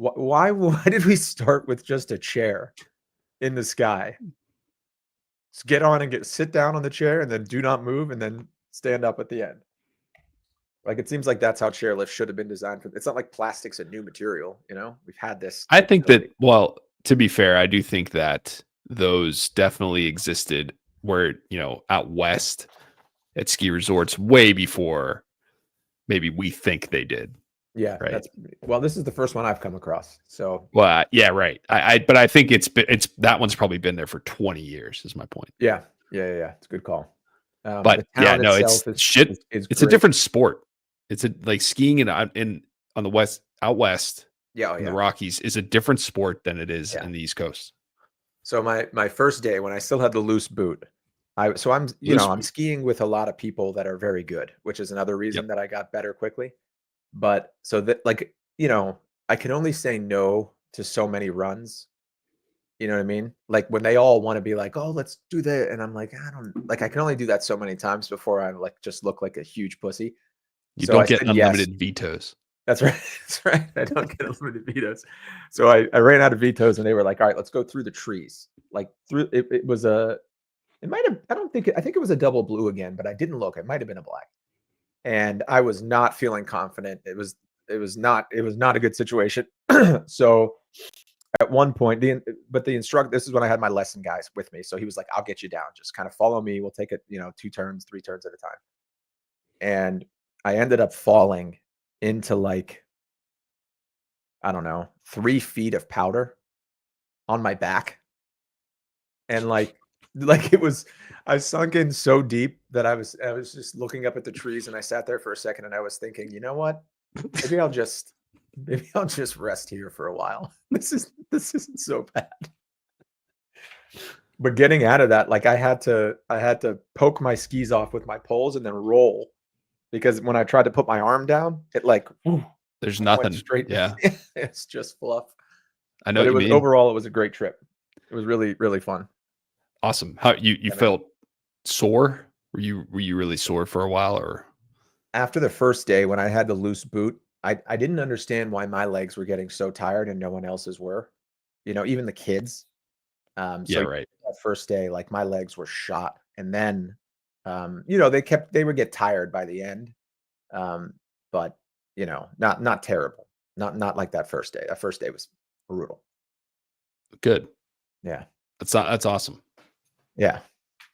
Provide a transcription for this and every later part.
Why did we start with just a chair in the sky? Just get on and sit down on the chair and then do not move and then stand up at the end. Like, it seems like that's how chairlift should have been designed for. It's not like plastic's a new material, you know? We've had this I think that, capability. well, to be fair, I do think that those definitely existed where, out west at ski resorts way before maybe we think they did, Yeah, right? well, this is the first one I've come across. So, Well, yeah, right. But I think it's that one's probably been there for 20 years is my point. yeah. Yeah. It's a good call. The But yeah, town no, it's itself is shit. It's a great. different sport. It's like skiing in on the west, out west Yeah, oh, in the yeah. Rockies is a different sport than it is Yeah. in the East Coast. So my first day when I still had the loose boot, I'm Loose. skiing with a lot of people that are very good, which is another Yep. reason that I got better quickly. But so that, like, I can only say no to so many runs. You know what I mean? Like, when they all want to be like, "Oh, let's do that," and I'm like, I don't like. I can only do that so many times before I like just look like a huge pussy. You So I don't get said yes. unlimited vetoes. That's right. That's right. I don't get unlimited vetoes. So I ran out of vetoes, and they were like, "All right, let's go through the trees." Like, through it. It was a. It might have. I don't think. I think it was a double blue again, but I didn't look. It might have been a black, and I was not feeling confident. It was. It was not. It was not a good situation. So at one point, the instructor. This is when I had my lesson guys with me. So he was like, "I'll get you down. Just kind of follow me. We'll take it. 2 turns, 3 turns at a time." And I ended up falling into, like, I don't know, 3 feet of powder on my back. And like it was I sunk in so deep that I was just looking up at the trees, and I sat there for a second and I was thinking, "You know what? Maybe I'll just maybe I'll just rest here for a while. This isn't so bad." But getting out of that, like, I had to poke my skis off with my poles and then roll, because when I tried to put my arm down, it, like, There's went nothing. straight. Yeah, It's just fluff. I know But what it you was mean. overall, it was a great trip. It was really, really fun. Awesome. How you Yeah, man. felt sore? Were you really sore for a while or? After the first day when I had the loose boot, I didn't understand why my legs were getting so tired and no one else's were. Even the kids. Yeah, So right. that first day, like, my legs were shot, and then, they would get tired by the end, um, but, not terrible. Not like that first day. That first day was brutal. Good. Yeah. That's awesome. Yeah.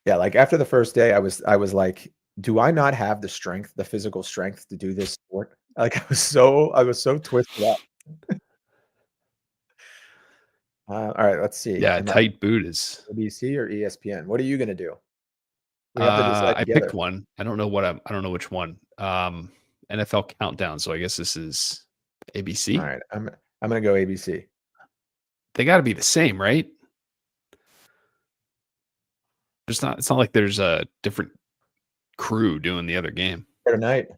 Yeah, like, after the first day, I was like, "Do I not have the physical strength to do this sport?" Like, I was so twisted up. Alright, let's see. Yeah, a Am I tight boot is. ABC or ESPN? What are you gonna do? We have to decide I picked together. one. I don't know which one. NFL Countdown. So I guess this is ABC. Alright, I'm gonna go ABC. They got to be the same, right? There's not. It's not like there's a different crew doing the other game. Tonight.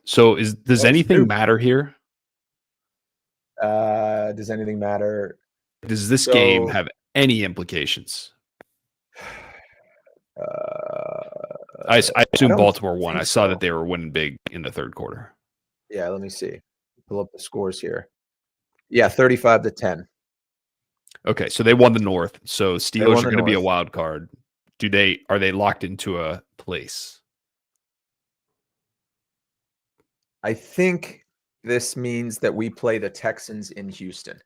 So does Well, anything shoot. matter here? Does anything matter? Does this game So, have any implications? I I assume don't Baltimore won. I think saw that so. they were winning big in the third quarter. Yeah, let me see. Pull up the scores here. Yeah, 35-10. Okay, so they won the North. So They Steelers won are the going to be a North. wild card. Are they locked into a place? I think this means that we play the Texans in Houston.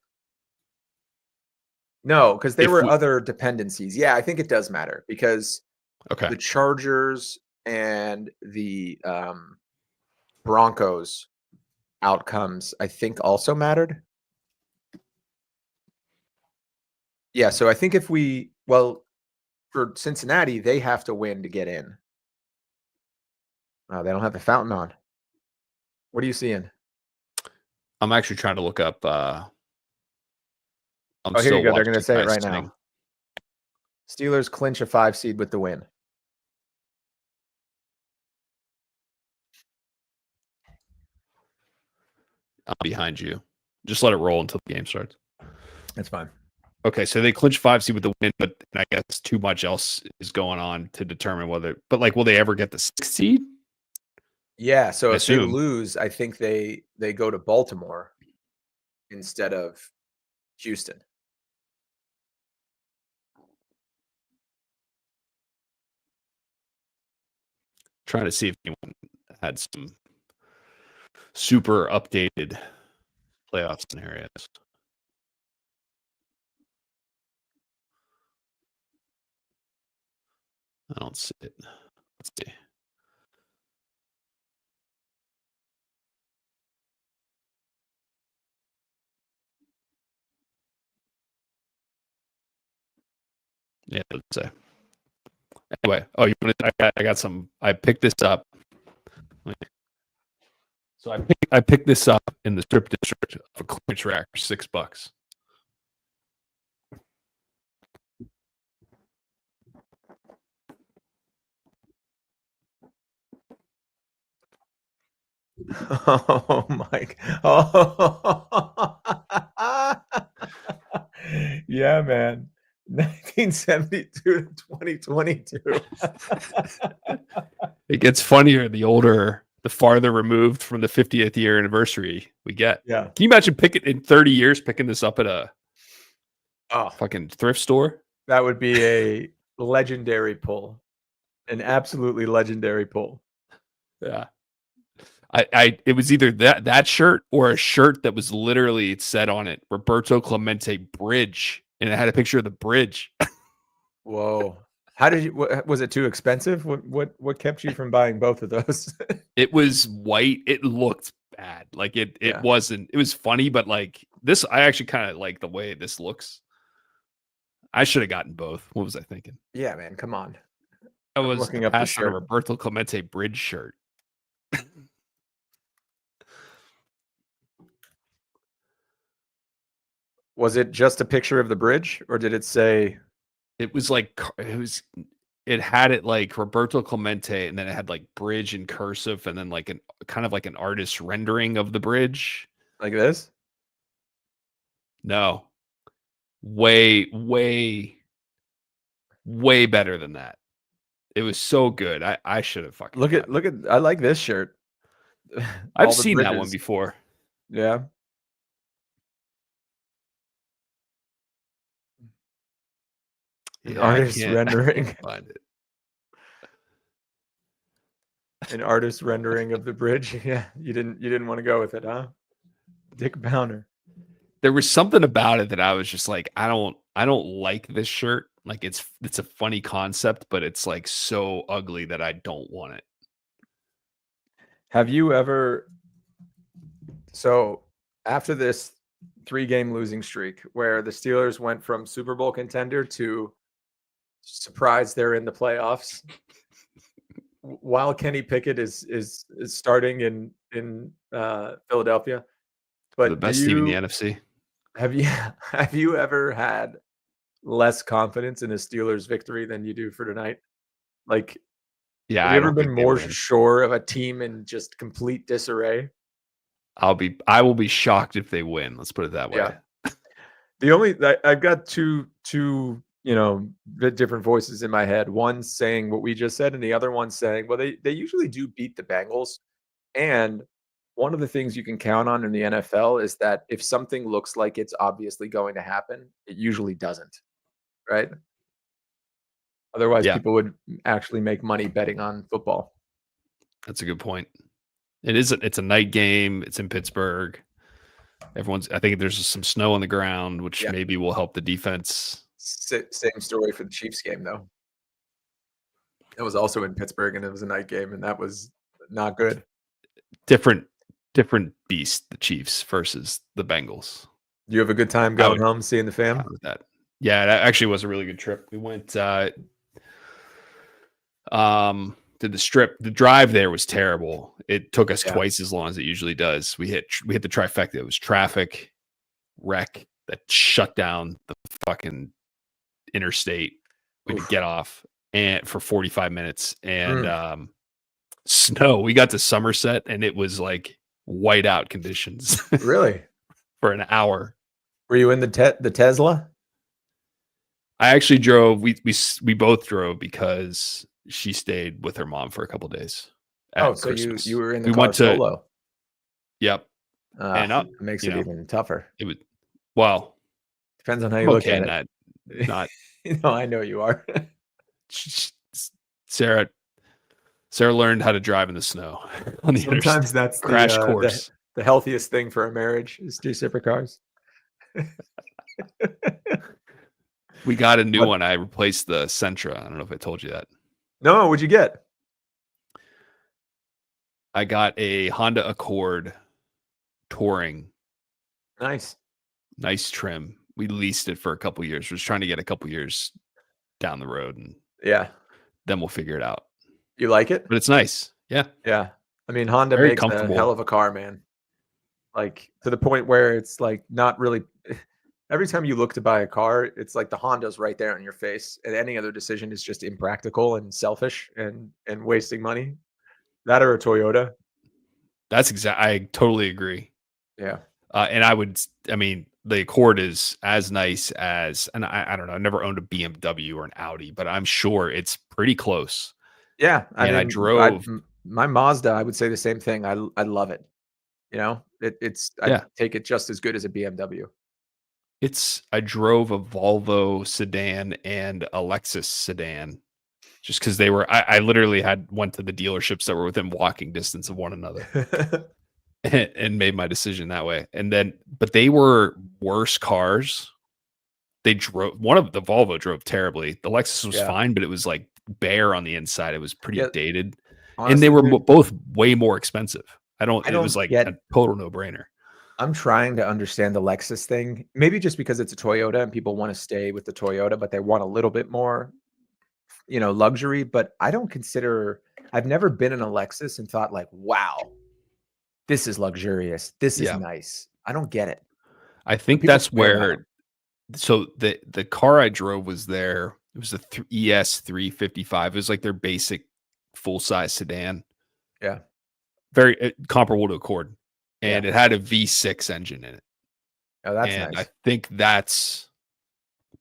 No, because there If were we, other dependencies. Yeah, I think it does matter because okay, the Chargers and the, Broncos outcomes, I think, also mattered. Yeah, so I think for Cincinnati, they have to win to get in. Oh, they don't have the fountain on. What are you seeing? I'm actually trying to look up. I'm Oh, here you still go. They're watching gonna you say it guys right sing. now. Steelers clinch a 5 seed with the win. I'm behind you. Just let it roll until the game starts. That's fine. Okay, so they clinch 5 seed with the win, but I guess too much else is going on to determine whether. But like, will they ever get the 6th seed? Yeah, so I if they assume. lose, I think they go to Baltimore, instead of Houston. Trying to see if anyone had some super updated playoff scenarios. I don't see it. Let's see. Yeah, let's say. Anyway, oh, you want to? I got some. I picked this up. So I picked this up in the strip district of a clinch rack for $6. Oh my! Oh, yeah, man. 1972 to 2022. It gets funnier the farther removed from the 50th year anniversary we get. Yeah. Can you imagine in 30 years picking this up at a Oh, fucking thrift store? that would be a legendary pull. An absolutely legendary pull. Yeah. It was either that shirt or a shirt that was literally, it said on it, Roberto Clemente Bridge, and it had a picture of the bridge. Whoa. How did you was it too expensive? What kept you from buying both of those? It was white. It looked bad. Like it Yeah. wasn't, it was funny, but like this, I actually kind of like the way this looks. I should have gotten both. What was I thinking? Yeah, man, come on. I I'm was looking up the passed on a shirt. Roberto Clemente Bridge shirt. Was it just a picture of the bridge or did it say It was like it had it like Roberto Clemente, and then it had like bridge in cursive, and then like an kind of like an artist rendering of the bridge. like this? No, way, way, way better than that. It was so good. I should have fucking. Look at I like this shirt. I've All the seen that one bridges. before. Yeah. An Yeah, I artist can't rendering. find it. An artist rendering of the bridge. Yeah, you didn't want to go with it, huh? Dick Bowner. There was something about it that I was just like, I don't like this shirt. Like it's a funny concept, but it's like so ugly that I don't want it. Have you ever so after this 3-game losing streak where the Steelers went from Super Bowl contender to surprise they're in the playoffs while Kenny Pickett is starting in Philadelphia. The But best team in the NFC. have you ever had less confidence in a Steelers victory than you do for tonight? Like, Yeah, have I you ever don't been think they more win. sure of a team in just complete disarray? I will be shocked if they win. Let's put it that way. Yeah. The only I've got two bit different voices in my head. One saying what we just said, and the other one saying, well, they usually do beat the Bengals. And one of the things you can count on in the NFL is that if something looks like it's obviously going to happen, it usually doesn't, right? Otherwise, Yeah, people would actually make money betting on football. that's a good point. It's a night game. It's in Pittsburgh. I think there's some snow on the ground, which Yeah. maybe will help the defense. Same story for the Chiefs game, though. It was also in Pittsburgh, and it was a night game, and that was not good. Different beast, the Chiefs versus the Bengals. Do you have a good time going home, seeing the fam? With that. Yeah, that actually was a really good trip. We went did the strip. The drive there was terrible. It took us twice as long as it usually does. We hit the trifecta. It was traffic, wreck that shut down the fucking interstate. We had to get off and for 45 minutes and snow. We got to Somerset and it was like whiteout conditions. Really? For an hour. Were you in the Tesla? I actually drove. We both drove because she stayed with her mom for a couple days. Oh, so Christmas. You were in the car went solo. Yep. And It makes you it know, even tougher. it would. Well, Depends on how I'm you look okay at in it. that. Not No, I know you are. Sarah. Sarah learned how to drive in the snow on the Sometimes interstate. that's Crash course. the healthiest thing for a marriage is 2 separate cars. We got a new What? one. I replaced the Sentra. I don't know if I told you that. No, what'd you get? I got a Honda Accord Touring, Nice. nice trim. We leased it for a couple years. We're just trying to get a couple years down the road, and Yeah. then we'll figure it out. You like it? But it's nice. Yeah, Yeah. I mean, Honda very makes a hell comfortable. of a car, man. Like, to the point where it's, like, not really every time you look to buy a car, it's like the Honda's right there in your face, and any other decision is just impractical and selfish and wasting money. That or a Toyota. That's exact. I totally agree. Yeah. And I mean, the Accord is as nice as, and I don't know, I never owned a BMW or an Audi, but I'm sure it's pretty close. Yeah, I And I mean, drove, my Mazda, I would say the same thing. I love it, you know? It's I'd yeah, take it just as good as a BMW. I drove a Volvo sedan and a Lexus sedan just because I literally went to the dealerships that were within walking distance of one another and made my decision that way. And then, but they were worse cars. One of the Volvo drove terribly. The Lexus was Yeah. fine, but it was like bare on the inside. It was pretty Yeah, dated. And they honestly, were dude, both way more expensive. I It was don't like a get total no brainer. I'm trying to understand the Lexus thing. Maybe just because it's a Toyota and people wanna stay with the Toyota, but they want a little bit more, luxury, but I don't consider I've never been in a Lexus and thought like, "Wow, this is luxurious. This is Yeah. nice." I don't get it, I but think people that's swear by them. where so the car I drove was there. It was a ES 355. It was like their basic full size sedan, Yeah, very comparable to Accord, and yeah. it had a V6 engine in it. Oh, that's And I nice. think that's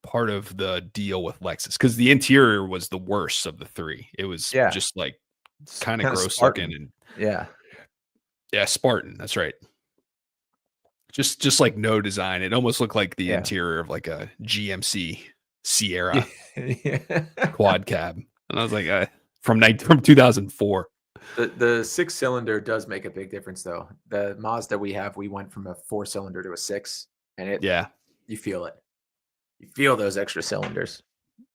part of the deal with Lexus because the interior was the worst of the three. It was Yeah, just like it's kind of kinda gross looking Spartan. and Yeah, yeah, Spartan. That's right. Just like no design. It almost looked like the yeah. interior of like a GMC Yeah, Sierra yeah. quad cab. And I was like, from 2004. The six-cylinder does make a big difference, though. The Mazda we have, we went from a four-cylinder to a six, and Yeah. you feel it. You feel those extra cylinders.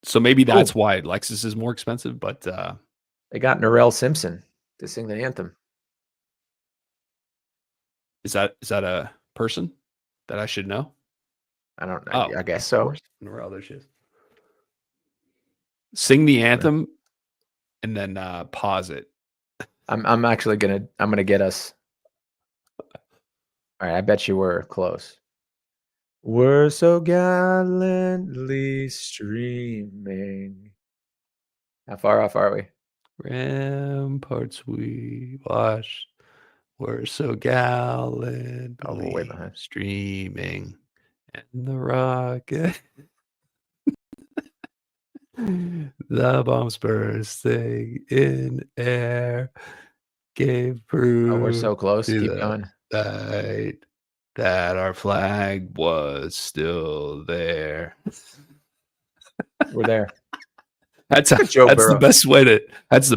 So maybe that's Cool. why Lexus is more expensive, but They got Narelle Simpson to sing the anthem. is that a person that I should know? I don't know. Oh, I guess of so. course. Norel, there she is. Sing the anthem and then pause it. I'm actually I'm gonna get us. All right, I bet you were close. We're so gallantly streaming. How far off are we? Ramparts we watched were so Oh, we're way gallantly behind. streaming, and the rocket, the bombs bursting in air, gave Oh, we're proof so close. to Keep the going. night that our flag was still there. We're there. That's Look at Joe that's the Burrow.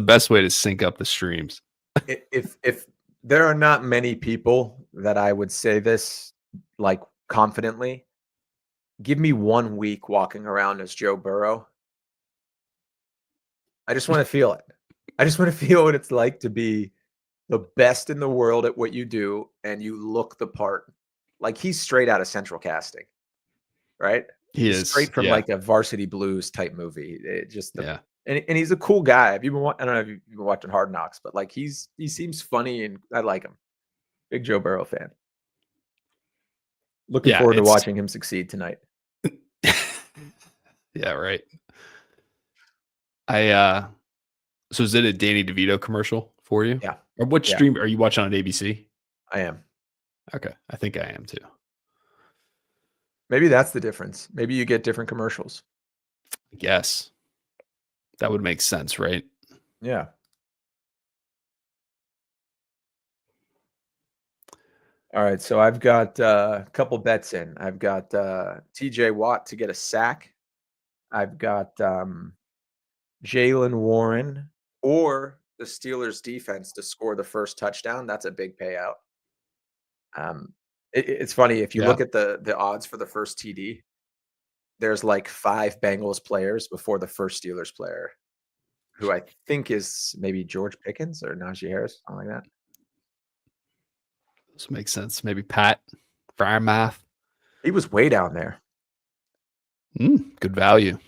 best way to sync up the streams. If there are not many people that I would say this like confidently, give me 1 week walking around as Joe Burrow. I just want to feel it. I just want to feel what it's like to be the best in the world at what you do and you look the part. Like he's straight out of Central Casting, right? He He's is, straight from yeah, like a Varsity Blues type movie. It just the yeah. and he's a cool guy. Have you been I don't know if you've been watching Hard Knocks, but like he seems funny and I like him. Big Joe Burrow fan. Looking Yeah, forward to it's watching him succeed tonight. yeah, right. I so is it a Danny DeVito commercial for you? Yeah. Or what Yeah, stream are you watching on ABC? I am. Okay, I think I am too. Maybe that's the difference. Maybe you get different commercials. I guess that would make sense, right? Yeah. All right, so I've got a couple bets in. I've got TJ Watt to get a sack. I've got Jalen Warren or the Steelers defense to score the first touchdown. That's a big payout. It's funny if you Yeah. look at the odds for the first TD, there's like 5 Bengals players before the first Steelers player, who I think is maybe George Pickens or Najee Harris, something like that. This makes sense. Maybe Pat Fryermath. He was way down there. Good value.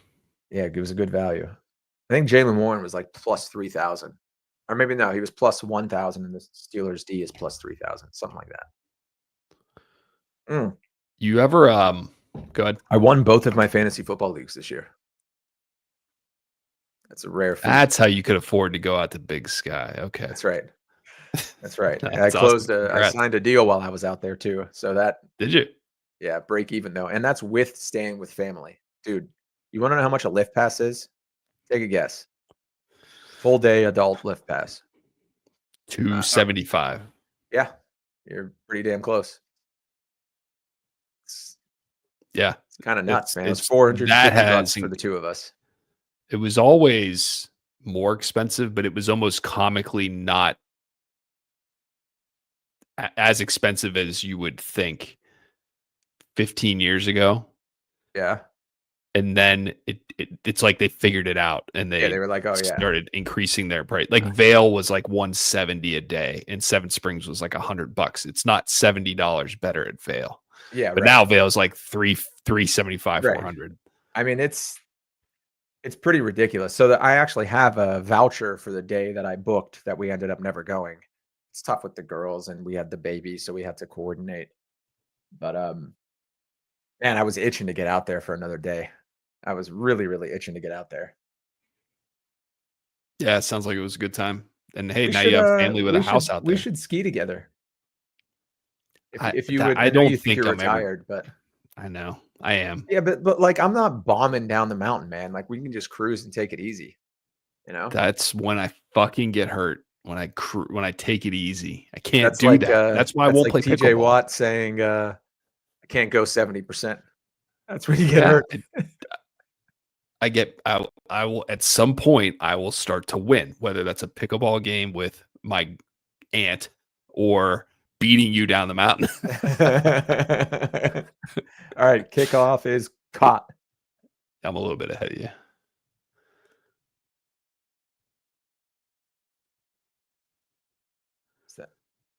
Yeah, it was a good value. I think Jalen Warren was like plus 3,000. Or maybe no, he was plus 1,000 and the Steelers D is plus 3,000, something like that. You ever go ahead. I won both of my fantasy football leagues this year. That's a rare feat. That's how you could afford to go out to Big Sky. Okay. That's right. That's right. And I That's awesome. closed I Congrats. signed a deal while I was out there too. So that Did you? yeah, break even though. And that's with staying with family. Dude, you want to know how much a lift pass is? Take a guess. Full day adult lift pass. 275. Yeah. You're pretty damn close. Yeah. It's kind of nuts, man. It's That 450 has bucks for the two of us. It was always more expensive, but it was almost comically not as expensive as you would think 15 years ago. Yeah. And then it's like they figured it out and Yeah, they were like, oh yeah. started increasing their price. Like Vail was like 170 a day and Seven Springs was like $100. It's not $70 better at Vail. Yeah, but now Vail's like 375, 400. I mean, it's pretty ridiculous. So I actually have a voucher for the day that I booked that we ended up never going. It's tough with the girls and we had the baby, so we had to coordinate. But man, I was itching to get out there for another day. I was really, really itching to get out there. Yeah, it sounds like it was a good time. And hey, now you have family with a house out there. We should ski together. If you would, I know don't you think you're I'm retired, but I know I am. yeah, but like I'm not bombing down the mountain, man. Like we can just cruise and take it easy. You know, That's when I fucking get hurt. When I take it easy. I can't that's do like that. That's why I won't play TJ pickleball. Watt saying I can't go 70%. That's when you get hurt. I will at some point I will start to win, whether that's a pickleball game with my aunt or beating you down the mountain. All right, kickoff is caught. I'm a little bit ahead of you.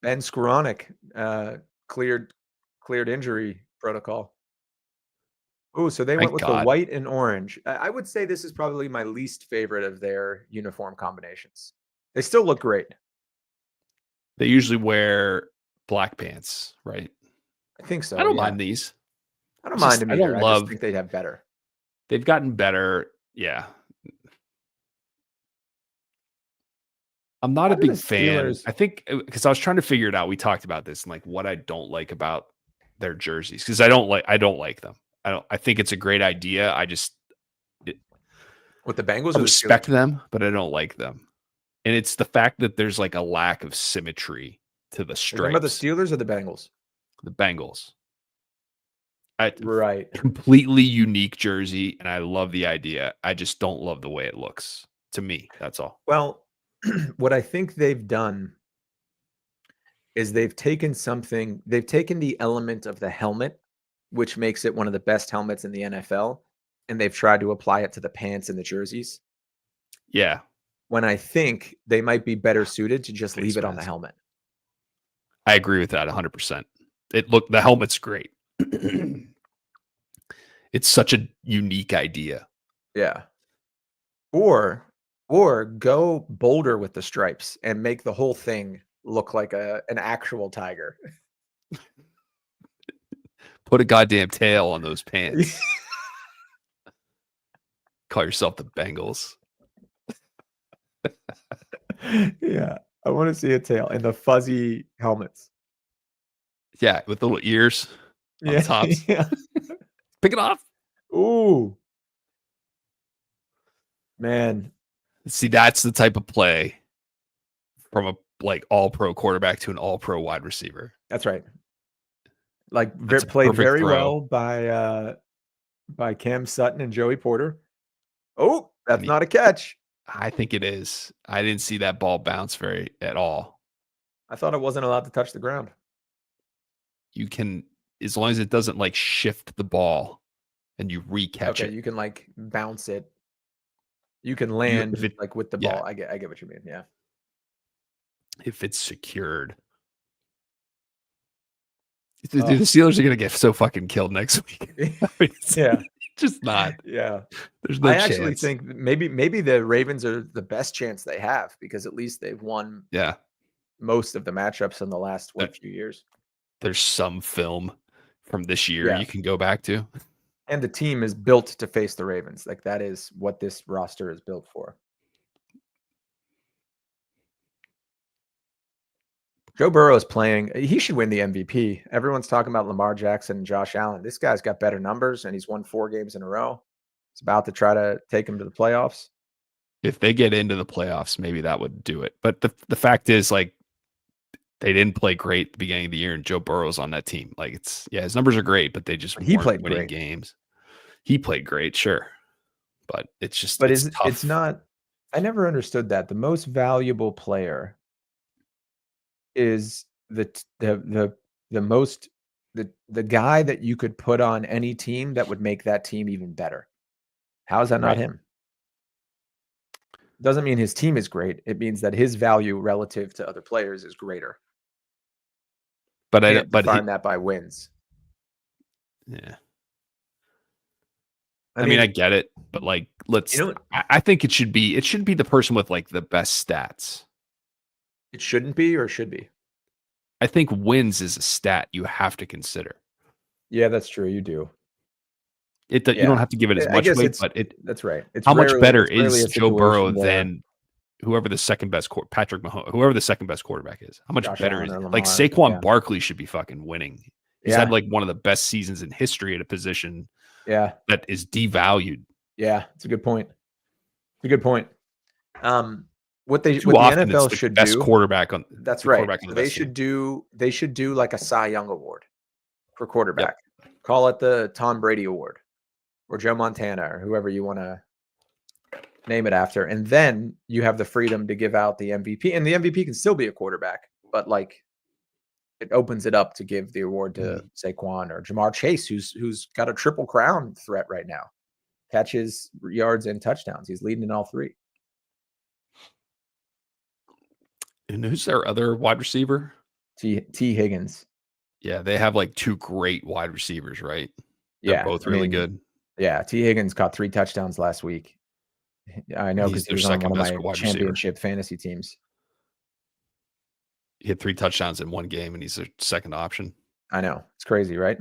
Ben Skoranek cleared injury protocol. Oh, so they went with the white and orange. I would say this is probably my least favorite of their uniform combinations. They still look great. They usually wear black pants, right? I think so. I don't mind these. I don't mind them either. I just think they'd have better. They've gotten better. Yeah. I'm not a big fan. I think because I was trying to figure it out. We talked about this and like what I don't like about their jerseys because I don't like them. I think it's a great idea. I just with the Bengals, I respect them, but I don't like them. And it's the fact that there's like a lack of symmetry to the stripes. Talking about the Steelers or the Bengals? The Bengals. Right. Completely unique jersey, and I love the idea. I just don't love the way it looks to me. That's all. Well, what I think they've done is they've taken the element of the helmet, which makes it one of the best helmets in the NFL, and they've tried to apply it to the pants and the jerseys. Yeah. When I think they might be better suited to just leave it on the helmet. I agree with that 100%. The helmet's great. It's such a unique idea. Yeah. Or go bolder with the stripes and make the whole thing look like an actual tiger. Put a goddamn tail on those pants. Call yourself the Bengals. Yeah. I want to see a tail and the fuzzy helmets. Yeah, with the little ears on tops. Yeah. Pick it off. Ooh. Man. See, that's the type of play from a like all-pro quarterback to an all-pro wide receiver. That's right. Like, That's a played perfect very throw. well by Cam Sutton and Joey Porter. Oh, I that's mean, not a catch. I think it is. I didn't see that ball bounce very at all. I thought it wasn't allowed to touch the ground. You can, as long as it doesn't like shift the ball and you re-catch Okay, it. you can, like, bounce it. You can If land, it, like, with the yeah, ball. I get what you mean, yeah. if it's secured. Oh. The Steelers are gonna get so fucking killed next week. I mean, it's Yeah, just not. yeah. There's no I actually chance. think maybe the Ravens are the best chance they have because at least they've won Yeah, most of the matchups in the last, there, few years. there's some film from this year Yeah, you can go back to. and the team is built to face the Ravens. Like, that is what this roster is built for. Joe Burrow is playing. He should win the MVP. Everyone's talking about Lamar Jackson and Josh Allen. This guy's got better numbers, and he's won 4 games in a row. He's about to try to take him to the playoffs. If they get into the playoffs, maybe that would do it. But the fact is, like, they didn't play great at the beginning of the year, and Joe Burrow's on that team. Like, it's, yeah, his numbers are great, but they just But he weren't played winning great. games. He played great, sure, but it's just But it's it's tough. not. I never understood that. The most valuable player is the most the guy that you could put on any team that would make that team even better. How is that not Right. him? Doesn't mean his team is great. It means that his value relative to other players is greater. But I Can't but define he, that by wins. yeah. I I mean, I mean, get it, but like, you let's. know, I think it should be the person with like the best stats. it shouldn't be or should be. I think wins is a stat you have to consider. Yeah, that's true. You do. It that you don't Yeah. have to give it as I much guess weight, but it that's right. how much better It's rarely is a Joe Burrow situation where than whoever the second best Patrick Mahomes, whoever the second best quarterback is? How much Josh better Allen is or it? Like Lamar. Saquon Yeah. Barkley should be fucking winning. He's had Yeah. like one of the best seasons in history at a position Yeah. that is devalued. Yeah. It's a good point. It's a good point. Um, Too what the often it's NFL the should best do, quarterback on that's the right. quarterback on the They best team. should do like a Cy Young award for Yep. quarterback. Call it the Tom Brady award or Joe Montana or whoever you want to name it after. And then you have the freedom to give out the MVP. And the MVP can still be a quarterback, but like it opens it up to give the award to Mhm. Saquon or Jamar Chase, who's got a triple crown threat right now. Catches, yards, and touchdowns. He's leading in all 3. And who's their other wide receiver? T. Higgins. Yeah, they have like 2 great wide receivers, right? They're Yeah, both I really mean, good. yeah, T. Higgins caught 3 touchdowns last week. I know He's because he their was on one second of best my wide receiver. championship fantasy teams. He had 3 touchdowns in one game, and he's their second option. I know. It's crazy, right?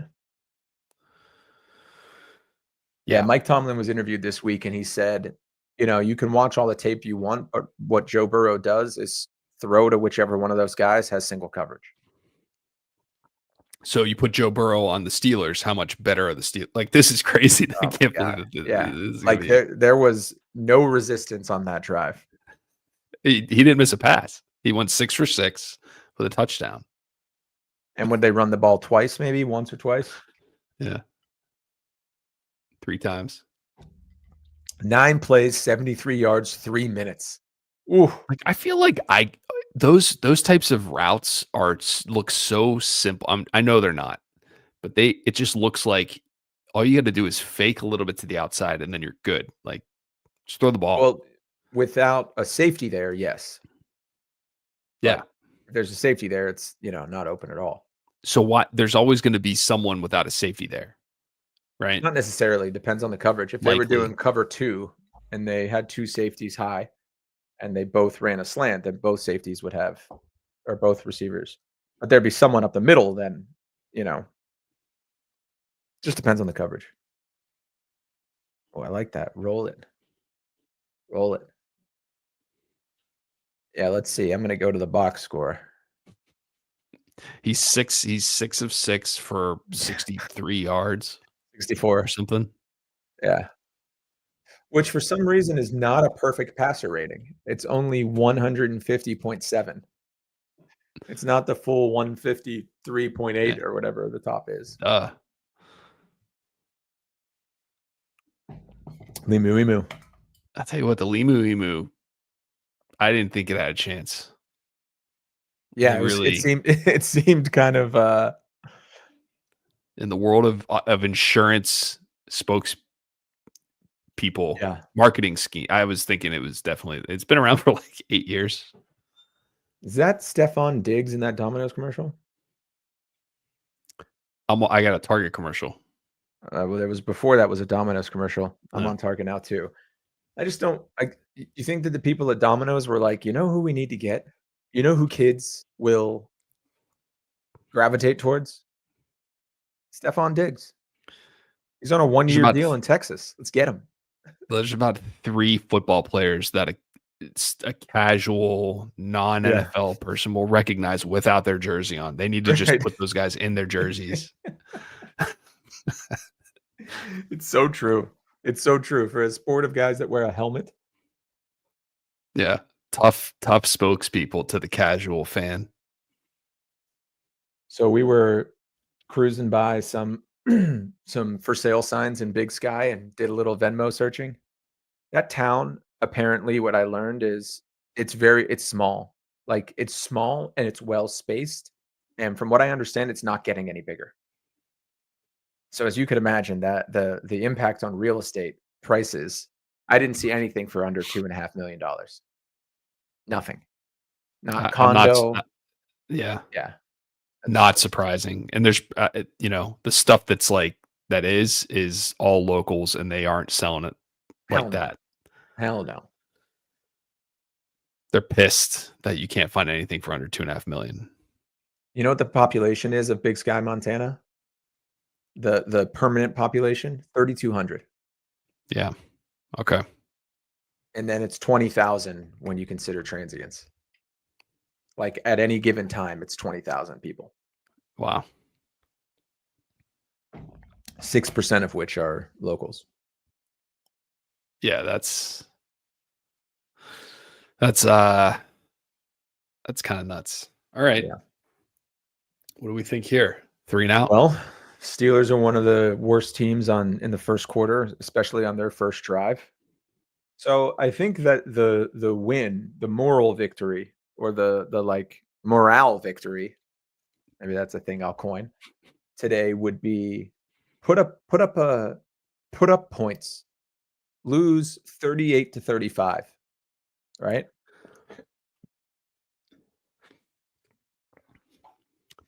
Yeah, Yeah. Mike Tomlin was interviewed this week, and he said, you can watch all the tape you want, but what Joe Burrow does is throw to whichever one of those guys has single coverage. So you put Joe Burrow on the Steelers. How much better are the Steelers? Like, this is crazy. I Oh my can't believe god. that this Yeah. is gonna Like, be. there was no resistance on that drive. He didn't miss a pass. He went 6 for 6 with a touchdown. And would they run the ball twice, maybe once or twice? Yeah. 3 times. 9 plays, 73 yards, 3 minutes. Ooh. Like, I feel like those types of routes look so simple. I know they're not, but it just looks like all you got to do is fake a little bit to the outside, and then you're good. Like, just throw the ball. Well, without a safety there, yes. Yeah. But if there's a safety there, it's, not open at all. So what? There's always going to be someone without a safety there, right? Not necessarily, depends on the coverage. If they were Likely. doing cover 2 and they had 2 safeties high and they both ran a slant, then both safeties would have or both receivers. But there'd be someone up the middle then, just depends on the coverage. Oh, I like that. Roll it. Roll it. Yeah, let's see. I'm gonna go to the box score. He's 6 of 6 for 63 yards 64. or something. Yeah. Which for some reason is not a perfect passer rating. It's only 150.7. It's not the full 153.8 Yeah. or whatever the top is. Duh. Limu emu. I'll tell you what, the Limu Emu, I didn't think it had a chance. Yeah, They it really, seemed it seemed kind of in the world of insurance spokespeople, yeah. marketing scheme, I was thinking it was definitely, it's been around for like 8 years. Is that Stefan Diggs in that Domino's commercial? I got a Target commercial. Well, there was before that was a Domino's commercial. I'm Uh, on Target now too. I just don't. You think that the people at Domino's were like, you know who we need to get? You know who kids will gravitate towards? Stefan Diggs. He's on a there's 1-year about deal in Texas. Let's get him. there's about 3 football players that it's a casual non Yeah. NFL person will recognize without their jersey on. They need to just Right. put those guys in their jerseys. It's so true. It's so true for a sport of guys that wear a helmet. Yeah, tough spokespeople to the casual fan. So we were cruising by some some for sale signs in Big Sky and did a little Venmo searching. That town, apparently, what I learned is it's small. Like it's small and it's well spaced. And from what I understand, it's not getting any bigger. So as you could imagine, that the impact on real estate prices, I didn't see anything for under $2.5 million. Nothing. Not I'm not, condo. yeah, Yeah. not That's surprising. And there's, the stuff that's like that is all locals, and they aren't selling it hell like no. that. Hell no. They're pissed that you can't find anything for under 2.5 million. You know what the population is of Big Sky, Montana? The permanent population, 3,200. Yeah. Okay. And then it's 20,000 when you consider transients. Like at any given time, it's 20,000 people. Wow. 6% of which are locals. Yeah, that's kind of nuts. All right. Yeah. What do we think here? 3 and out? Well, Steelers are one of the worst teams in the first quarter, especially on their first drive. So I think that the win, the moral victory, or the like morale victory, maybe that's a thing I'll coin today, would be put up put up a put up points, lose 38-35, right?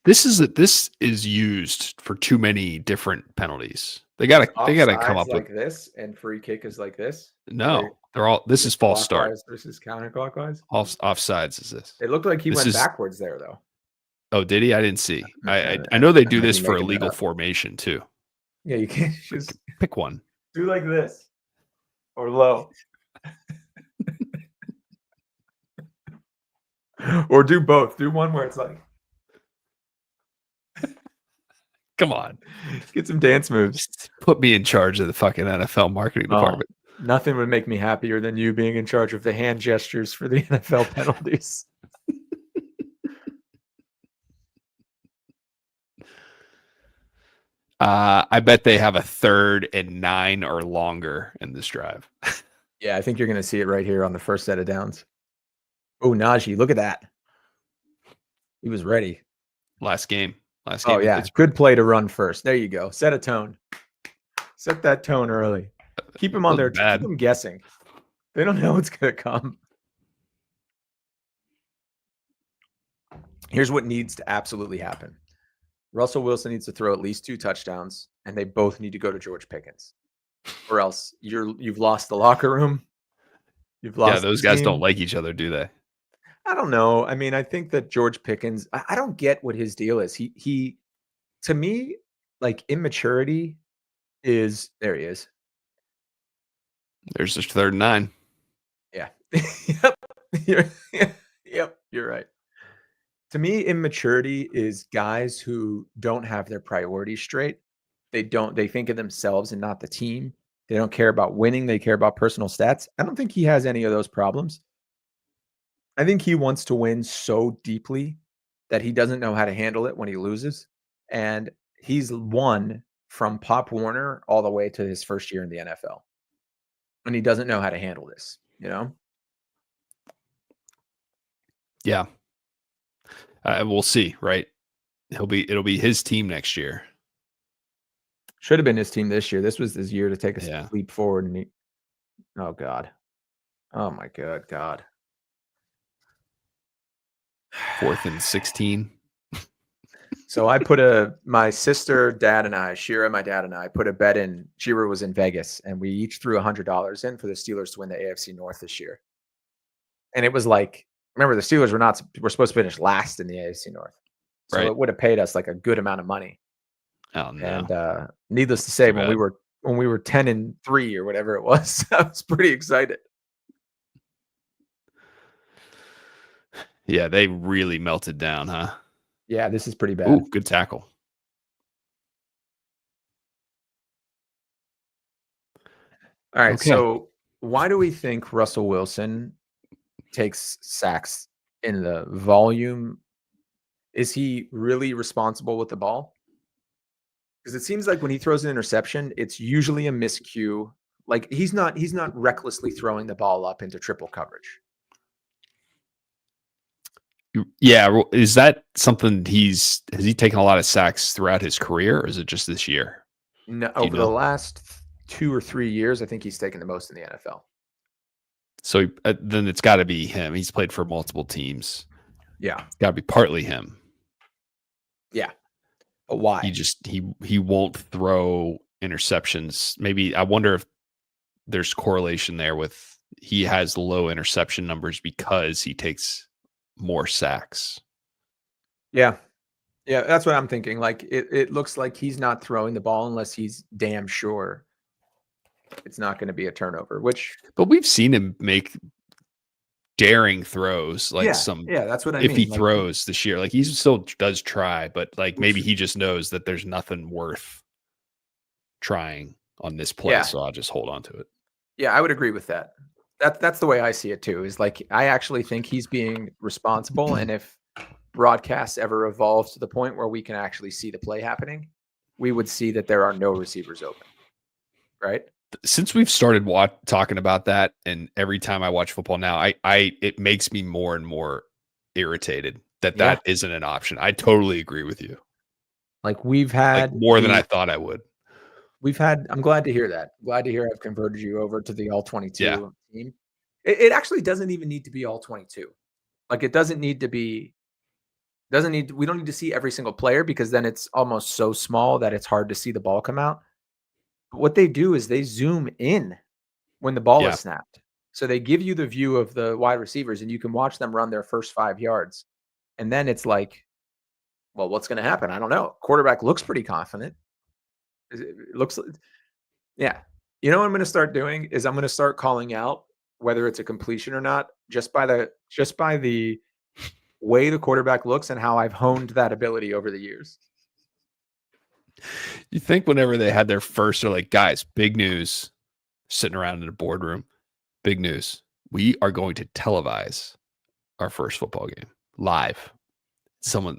This is used for too many different penalties. They gotta come Offsides up with, like this and free kick is like this. They no. They're all, this is just false start. clockwise versus counterclockwise. Offsides is this. It looked like he This went is, backwards there, though. oh, did he? I didn't see. I I I know they I do might this be for making that illegal up. formation too. Yeah, you can't just Pick one. do like this or low. Or do both. Do one where it's like Come on. get some dance moves. Just put me in charge of the fucking NFL marketing Oh, department. nothing would make me happier than you being in charge of the hand gestures for the NFL penalties. I bet they have a 3rd and 9 or longer in this drive. Yeah, I think you're going to see it right here on the first set of downs. Oh, Najee, look at that. He was ready. Last game. Last Oh, game in yeah. Pittsburgh. Good play to run first. There you go. Set a tone. Set that tone early. Keep them on Wasn't there. Keep bad. them guessing. They don't know what's going to come. Here's what needs to absolutely happen. Russell Wilson needs to throw at least 2 touchdowns, and they both need to go to George Pickens. Or else you've lost the locker room. You've Yeah, lost those the guys team. don't like each other, do they? I don't know. I mean, I think that George Pickens, I don't get what his deal is. He to me, like immaturity is there he is. There's just 3rd and 9. Yeah. Yep. Yep, you're right. To me, immaturity is guys who don't have their priorities straight. They think of themselves and not the team. They don't care about winning, they care about personal stats. I don't think he has any of those problems. I think he wants to win so deeply that he doesn't know how to handle it when he loses, and he's won from Pop Warner all the way to his first year in the NFL, and he doesn't know how to handle this, you know? Yeah. We'll see, right? It'll be his team next year. Should have been his team this year. This was his year to take a Yeah. leap forward, and he oh god. Oh my god. 4th and 16. So I put my sister, dad, and I, Shira, my dad, and I put a bet in. Shira was in Vegas, and we each threw $100 in for the Steelers to win the AFC North this year. And it was like, remember, the Steelers were supposed to finish last in the AFC North, so Right. it would have paid us like a good amount of money. Oh no. And needless to say, Too when bad. we were 10-3 or whatever it was, I was pretty excited. Yeah, they really melted down, huh? Yeah, this is pretty bad. Ooh, good tackle. All right, Okay. so why do we think Russell Wilson takes sacks in the volume? Is he really responsible with the ball? Because it seems like when he throws an interception, it's usually a miscue. Like he's not recklessly throwing the ball up into triple coverage. Yeah, is that something has he taken a lot of sacks throughout his career, or is it just this year? No, Do you over the know? last 2 or 3 years, I think he's taken the most in the NFL. So then it's got to be him. He's played for multiple teams. Yeah. It's got to be partly him. Yeah. But why? He won't throw interceptions. Maybe I wonder if there's correlation there with he has low interception numbers because he takes more sacks. Yeah. Yeah, that's what I'm thinking. Like it looks like he's not throwing the ball unless he's damn sure it's not going to be a turnover, which But we've seen him make daring throws, like some yeah, that's what I if he mean. Like throws this year, like he still does try, but like maybe which he just knows that there's nothing worth trying on this play, yeah. so I'll just hold on to it. Yeah, I would agree with that. That's the way I see it too. Is like I actually think he's being responsible, and if broadcasts ever evolve to the point where we can actually see the play happening, we would see that there are no receivers open. Right? Since we've started talking about that, and every time I watch football now, it makes me more and more irritated that Yeah. that isn't an option. I totally agree with you, Like we've like had more than I thought I would. I'm glad to hear that. Glad to hear I've converted you over to the all Yeah, 22 team. It actually doesn't even need to be all 22. Like it doesn't need to be we don't need to see every single player because then it's almost so small that it's hard to see the ball come out. But what they do is they zoom in when the ball yeah. is snapped. So they give you the view of the wide receivers and you can watch them run their first 5 yards. And then it's like, well, what's going to happen? I don't know. Quarterback looks pretty confident. It looks yeah. You know what I'm going to start doing is I'm going to start calling out whether it's a completion or not just by the way the quarterback looks and how I've honed that ability over the years. You think whenever they had their first, they're like, guys, big news, sitting around in a boardroom, big news. We are going to televise our first football game live.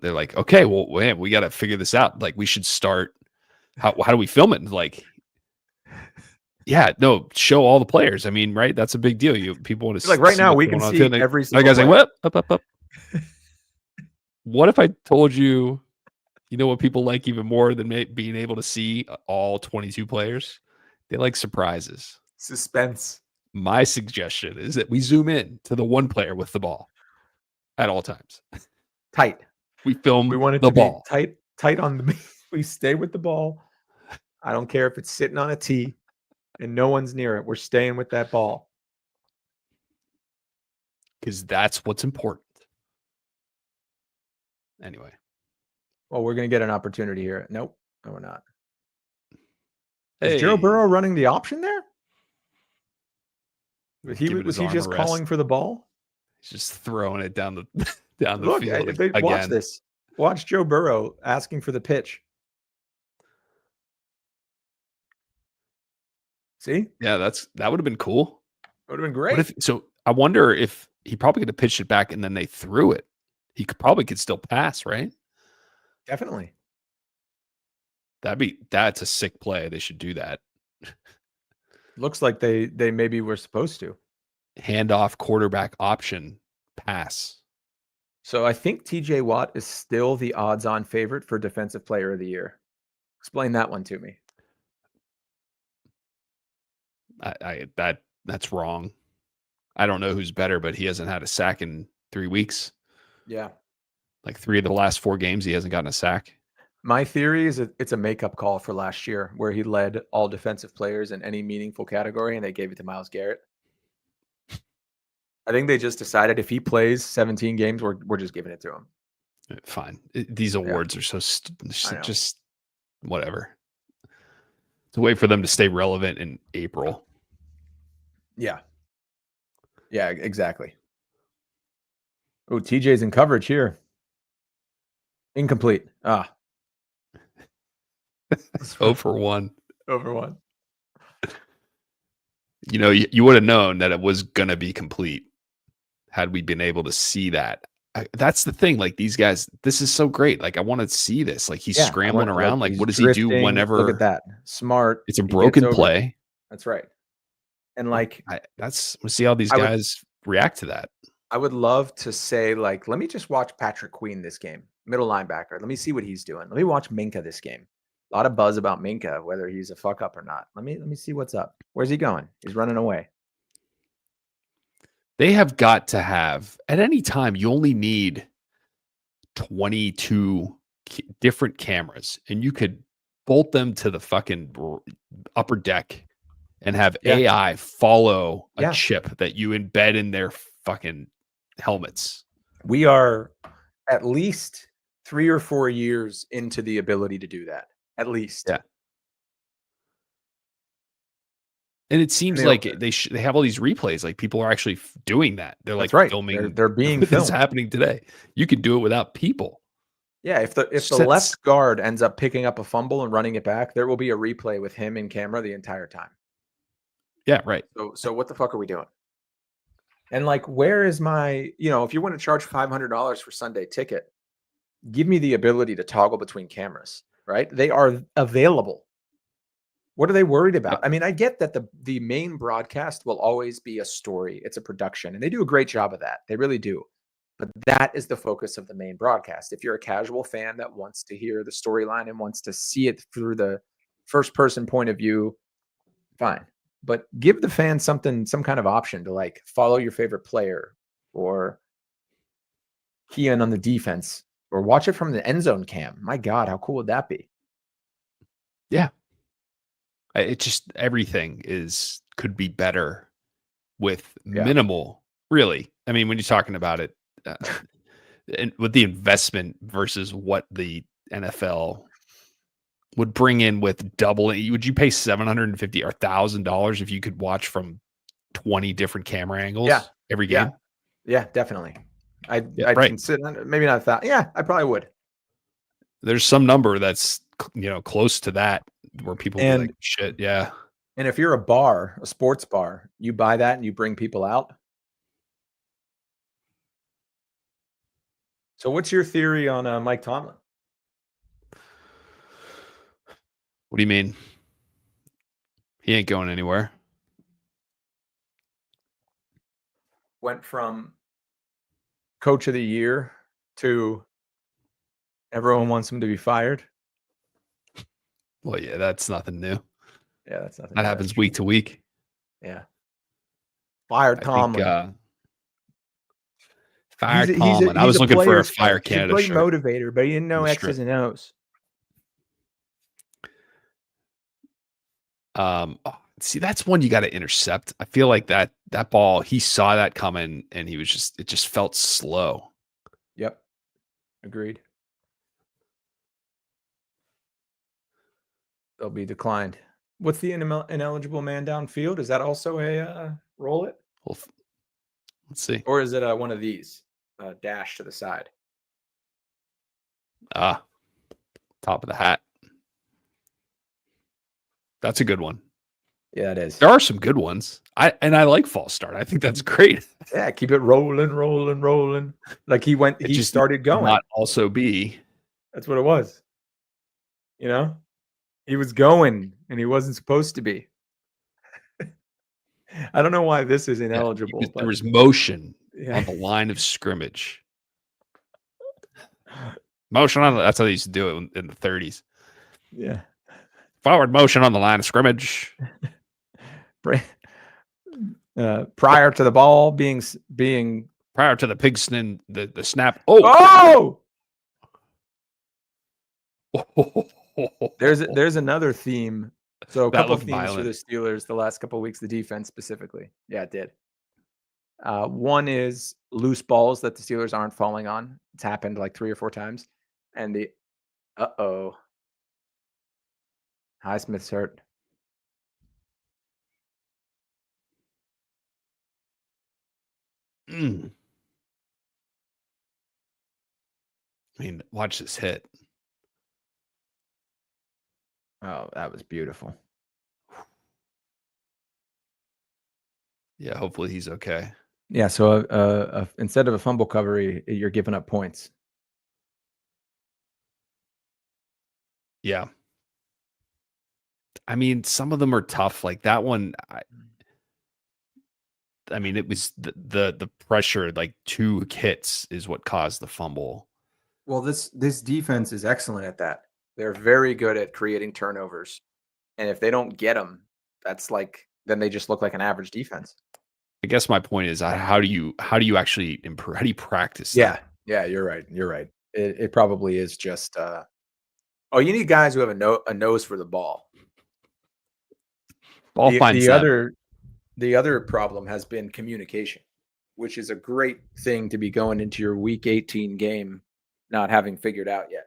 They're like, okay, well, man, we got to figure this out. Like, we should start. How do we film it? Like, yeah, no, show all the players. I mean, right? That's a big deal. People want to Like right see now, what's we going can on. see And every I single guys like, play. what? Up. What if I told you, you know what people like even more than being able to see all 22 players? They like surprises. Suspense. My suggestion is that we zoom in to the one player with the ball at all times. Tight. We film We want it the to be ball. tight on the we stay with the ball. I don't care if it's sitting on a tee and no one's near it. We're staying with that ball. Because that's what's important. Anyway. Well, we're going to get an opportunity here. Nope. No, we're not. Is Hey. Joe Burrow running the option there? Was he arm just a rest. calling for the ball? He's just throwing it down the Look, field watch again. this. Watch Joe Burrow asking for the pitch. See? Yeah, that would have been cool. Would have been What great. if so? I wonder if he probably could have pitched it back and then they threw it. He could still pass, right? Definitely. That's a sick play. They should do that. Looks like they maybe were supposed to. Handoff quarterback option pass. So I think TJ Watt is still the odds-on favorite for defensive player of the year. Explain that one to me. That's wrong. I don't know who's better, but he hasn't had a sack in 3 weeks. Yeah. Like 3 of the last 4 games, he hasn't gotten a sack. My theory is it's a makeup call for last year where he led all defensive players in any meaningful category and they gave it to Myles Garrett. I think they just decided if he plays 17 games, we're just giving it to him. Fine. These Yeah, awards are I know. just whatever. It's a way for them to stay relevant in April. Yeah. Yeah, exactly. Oh, TJ's in coverage here. Incomplete. 0 for 1. Over one. You know, you would have known that it was going to be complete had we been able to see that. That's the thing. Like these guys, this is so great. Like I want to see this. Like he's Yeah, I scrambling want around. Like he's what does he do drifting. Look at whenever that. Smart. it's a He gets broken over. play? That's right. And like We'll see how these I would guys react to that. I would love to say, like, let me just watch Patrick Queen this game, middle linebacker. Let me see what he's doing. Let me watch Minka this game. A lot of buzz about Minka, whether he's a fuck up or not. Let me see what's up. Where's he going? He's running away. They have got to have at any time. You only need 22 different cameras, and you could bolt them to the fucking upper deck and have Yeah. AI follow a Yeah. chip that you embed in their fucking helmets. We are at least 3 or 4 years into the ability to do that. At least. Yeah. And it seems like they have all these replays. Like people are actually doing that. They're like That's right. filming. They're being this is filmed. happening today. You could do it without people. Yeah, if the left guard ends up picking up a fumble and running it back, there will be a replay with him in camera the entire time. Yeah, right. So what the fuck are we doing? And like, where is my, if you want to charge $500 for Sunday ticket, give me the ability to toggle between cameras, right? They are available. What are they worried about? I mean, I get that the main broadcast will always be a story. It's a production, and they do a great job of that. They really do. But that is the focus of the main broadcast. If you're a casual fan that wants to hear the storyline and wants to see it through the first person point of view, fine. But give the fans some kind of option to like follow your favorite player or key in on the defense or watch it from the end zone cam. My God, how cool would that be? Yeah. It just everything could be better with minimal, really. I mean, when you're talking about it, and with the investment versus what the NFL would bring in with doubling, would you pay $750 or $1,000 if you could watch from 20 different camera angles every game? Yeah, definitely. I'd right. consider maybe not that. Yeah, I probably would. There's some number that's close to that where people be like, shit, yeah. And if you're a sports bar, you buy that and you bring people out. So what's your theory on Mike Tomlin? What do you mean? He ain't going anywhere. Went from coach of the year to everyone wants him to be fired. Well, yeah, that's nothing new. Yeah, that's nothing. That happens week to week. Yeah. Fired Tomlin. Fire Tomlin. I was looking for a Fire Canada shirt. He's a great shirt. motivator, but he didn't know X's and O's. See, that's one you got to intercept. I feel like that ball, he saw that coming and it just felt slow. Yep. Agreed. They'll be declined. What's the ineligible man downfield? Is that also a roll it? Well, let's see. Or is it one of these dash to the side? Top of the hat. That's a good one. Yeah, it is. There are some good ones. I like false start. I think that's great. Yeah, keep it rolling, rolling, rolling. Like It he just needs started to going. not also be. That's what it was. You know? He was going and he wasn't supposed to be. I don't know why this is Yeah, ineligible, there but was motion yeah. on the line of scrimmage. Motion on that's how they used to do it in the 30s. Yeah. Forward motion on the line of scrimmage. Prior to the ball being Prior to the pigskin, the snap. Oh, oh, there's another theme. So a that couple of looked themes for the violent. Steelers the last couple of weeks, the defense specifically. Yeah, it did. One is loose balls that the Steelers aren't falling on. It's happened like 3 or 4 times. And the Highsmith's hurt. I mean, watch this hit. Oh, that was beautiful. Yeah, hopefully he's okay. Yeah, so instead of a fumble recovery, you're giving up points. Yeah. I mean, some of them are tough. Like that one, I mean, it was the pressure, like 2 hits is what caused the fumble. Well, this defense is excellent at that. They're very good at creating turnovers, and if they don't get them, that's like then they just look like an average defense. I guess my point is, how do you actually improve? How do you practice Yeah, that? yeah, you're right. You're right. It probably is just. Oh, you need guys who have a nose for the ball. Ball finds them. The other problem has been communication, which is a great thing to be going into your week 18 game not having figured out yet.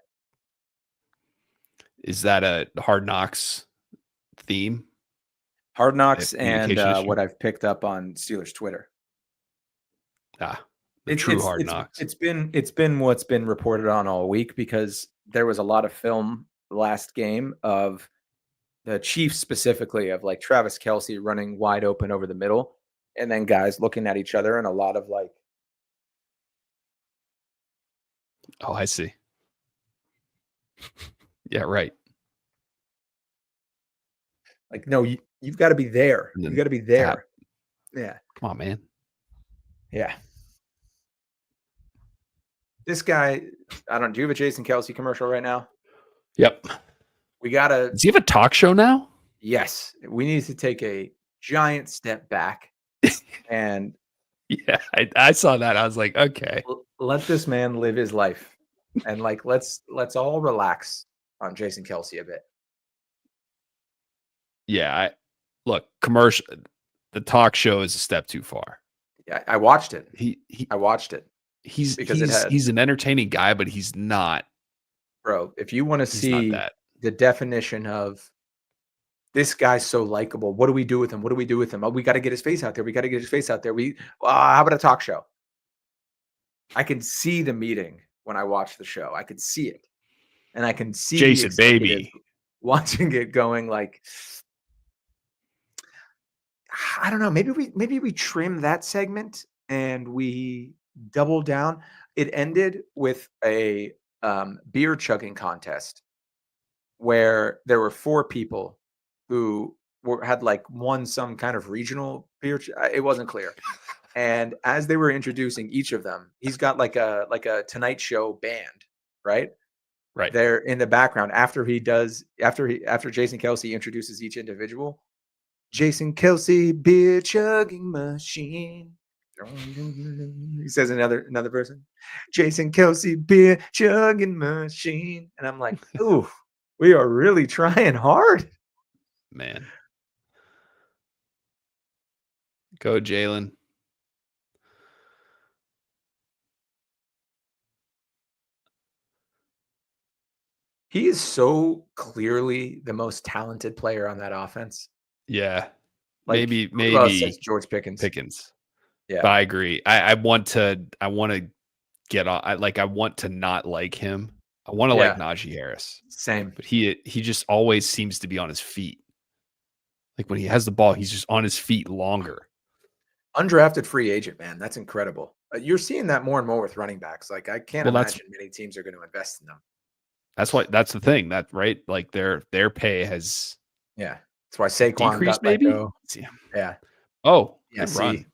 Is that a Hard Knocks theme? Hard Knocks and Communication issue? what I've picked up on Steelers Twitter. The true Hard Knocks. It's been what's been reported on all week because there was a lot of film last game of the Chiefs specifically of like Travis Kelce running wide open over the middle, and then guys looking at each other and a lot of like. Oh, I see. Yeah, right. Like, no, you've got to be there. You got to be there. Tap. Yeah. Come on, man. Yeah. This guy, I don't. Do you have a Jason Kelce commercial right now? Yep. We gotta. Does he have a talk show now? Yes, we need to take a giant step back and Yeah, I saw that. I was like, okay. Let this man live his life, and like let's all relax on Jason Kelce a bit. Yeah, look, commercial. The talk show is a step too far. Yeah, I watched it. I watched it. He's an entertaining guy, but he's not. Bro, if you want to see the definition of this guy's so likable, what do we do with him? What do we do with him? Oh, we got to get his face out there. We got to get his face out there. How about a talk show? I can see the meeting when I watch the show. I could see it, and I can see Jason baby watching it going like, I don't know. Maybe we trim that segment and we double down. It ended with a beer chugging contest where there were 4 people who had like won some kind of regional beer. It wasn't clear. And as they were introducing each of them, he's got like a Tonight Show band, right? Right. There in the background after Jason Kelce introduces each individual. Jason Kelce, beer chugging machine. He says another person. Jason Kelce, beer chugging machine. And I'm like, ooh, we are really trying hard. Man. Go, Jalen. He is so clearly the most talented player on that offense. Yeah. Like, maybe George Pickens. Yeah. But I agree. I want to get on. I want to not like him. I want to like Najee Harris. Same. But he just always seems to be on his feet. Like when he has the ball, he's just on his feet longer. Undrafted free agent, man. That's incredible. You're seeing that more and more with running backs. Like, I can't Well, that's imagine many teams are going to invest in them. that's the thing that right. Like their pay has Yeah. That's why Saquon decreased. got let Maybe. go. See. Yeah. Oh, Yeah. good run. See.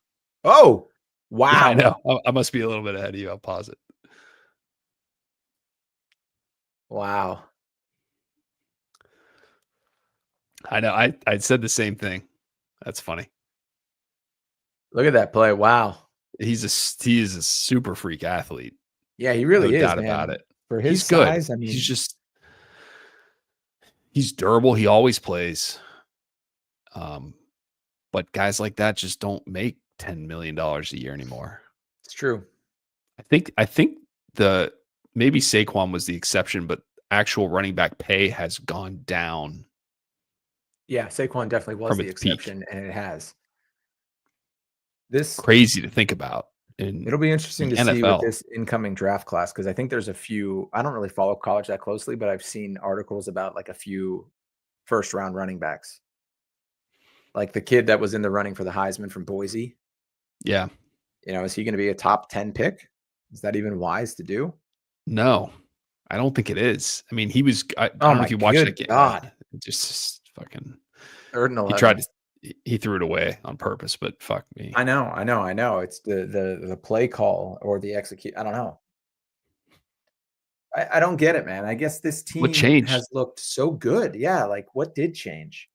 Oh, Yeah, I wow. know. I must be a little bit ahead of you. I'll pause it. Wow. I know. I said the same thing. That's funny. Look at that play. Wow. He is a super freak athlete. Yeah, he No really is, doubt about man. it. For his He's good. size, I mean, He's durable. He always plays. But guys like that just don't make $10 million a year anymore. it's true. I think the maybe Saquon was the exception, but actual running back pay has gone down Yeah, Saquon definitely was from the its peak. exception, and it has. This Crazy to think about in It'll be interesting the to see with NFL. this incoming draft class because I think there's a few. I don't really follow college that closely, but I've seen articles about like a few first round running backs. Like the kid that was in the running for the Heisman from Boise. Yeah. Is he going to be a top 10 pick? Is that even wise to do? No, I don't think it is. I mean, he was. I Oh don't know my if you watched that good game. God. Just fucking. 3rd and He tried 11. to. He threw it away on purpose, but fuck me. I know. It's the play call or the execute. I don't know. I don't get it, man. I guess this What team changed? has looked so good. Yeah, like what did change?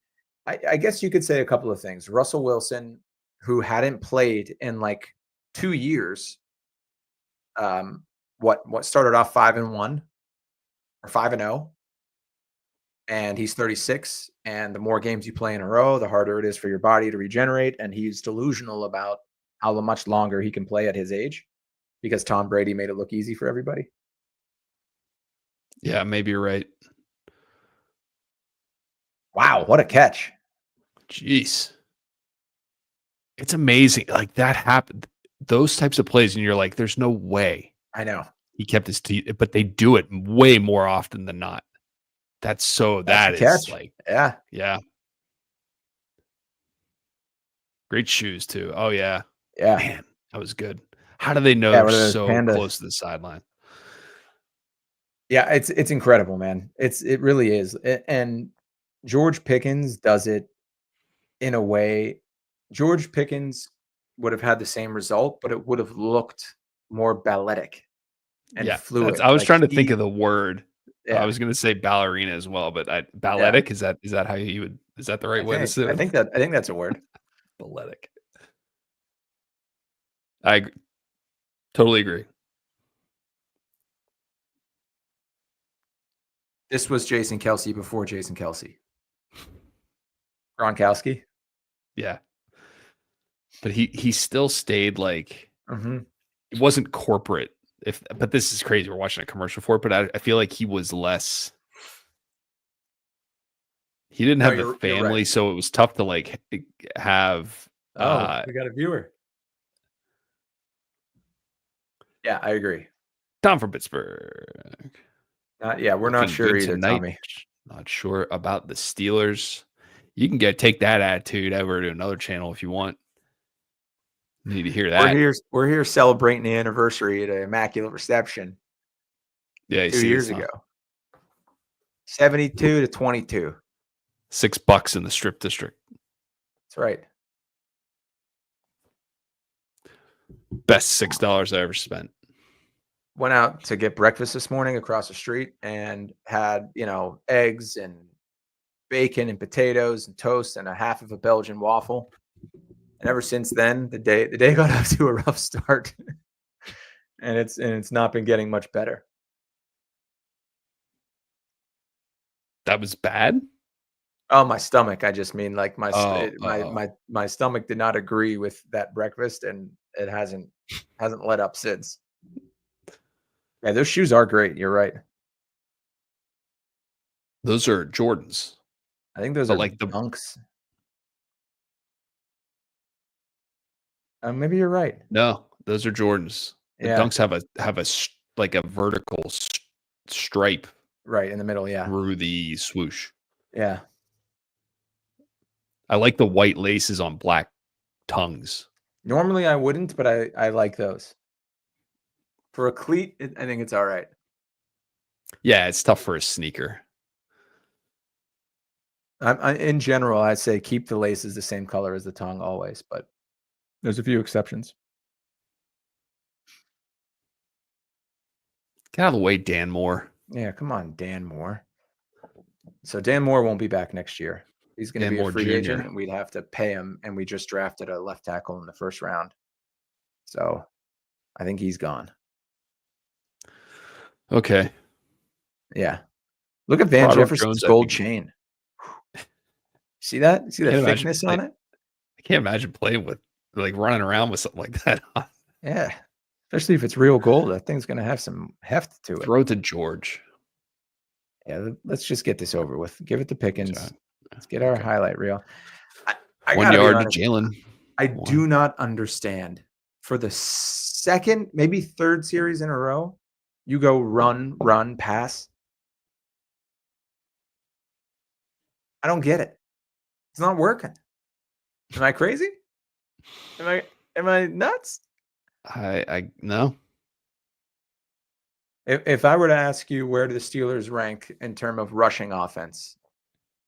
I guess you could say a couple of things. Russell Wilson, who hadn't played in like 2 years, what started off 5-1 or 5-0, and he's 36. And the more games you play in a row, the harder it is for your body to regenerate. And he's delusional about how much longer he can play at his age because Tom Brady made it look easy for everybody. Yeah, maybe you're right. Wow, what a catch. Jeez. It's amazing. Like that happened. Those types of plays, and you're like, there's no way I know. he kept his teeth, but they do it way more often than not. That's the That is catch. like, Yeah. yeah. Great shoes too. Oh yeah. Yeah. Man, that was good. How do they know Yeah, they're what are those so panda? close to the sideline? Yeah, it's incredible, man. It really is. And George Pickens does it in a way. George Pickens would have had the same result, but it would have looked more balletic and Yeah, that's fluid. I was Like trying to think of the word. I yeah, was gonna say ballerina as well, but yeah. balletic, is that how you would is that the right way to say I it? think that's a word. Balletic. I totally agree. This was Jason Kelsey before Jason Kelsey. Gronkowski. Yeah. But he still stayed like Mhm. it wasn't corporate. But this is crazy. We're watching a commercial for it, but I feel like he was less. He didn't No, have the you're right. family, so it was tough to like have. Oh, we got a viewer. Yeah, I agree. Tom from Pittsburgh. Yeah, we're not Looking sure good either, tonight. Tommy. Not sure about the Steelers. You can take that attitude over to another channel if you want. Need to hear that. We're here celebrating the anniversary at an Immaculate Reception Yeah, you 2 see years this, huh? ago. 72-22. $6 in the strip district. That's right. Best $6 I ever spent. Went out to get breakfast this morning across the street and had, eggs and bacon and potatoes and toast and a half of a Belgian waffle. And ever since then, the day got off to a rough start. and it's not been getting much better. That was bad. Oh, my stomach. I just mean like Oh, my stomach did not agree with that breakfast, and it hasn't let up since. Yeah, those shoes are great. You're right. those are Jordans. I think those But are like the Dunks. Maybe you're right. no, those are Jordans. The Yeah, Dunks have like a vertical stripe right in the middle. Yeah, through the swoosh. yeah. I like the white laces on black tongues. Normally I wouldn't, but I like those. For a cleat, I think it's all right. Yeah, it's tough for a sneaker. In general, I'd say keep the laces the same color as the tongue always, but there's a few exceptions. Get out of the way, Dan Moore. Yeah, come on, Dan Moore. So Dan Moore won't be back next year. He's going to Dan be a Moore free Jr. agent, and we'd have to pay him. And we just drafted a left tackle in the first round, so I think he's gone. Okay. Yeah, look at Van Broderick Jefferson's Jones, I gold think- chain. See that? See the Can't imagine thickness play- on it? I can't imagine playing with, like, running around with something like that on. Yeah, especially if it's real gold. That thing's going to have some heft to it. Throw it to George. Yeah, let's just get this over with. Give it to Pickens. Sorry. Let's get our Okay. highlight reel. I 1 gotta be yard to honest, Jalen. I One. do not understand. For the second, maybe third series in a row, you go run, pass. I don't get it. It's not working. Am I crazy? Am I nuts? I no. If I were to ask you where do the Steelers rank in terms of rushing offense,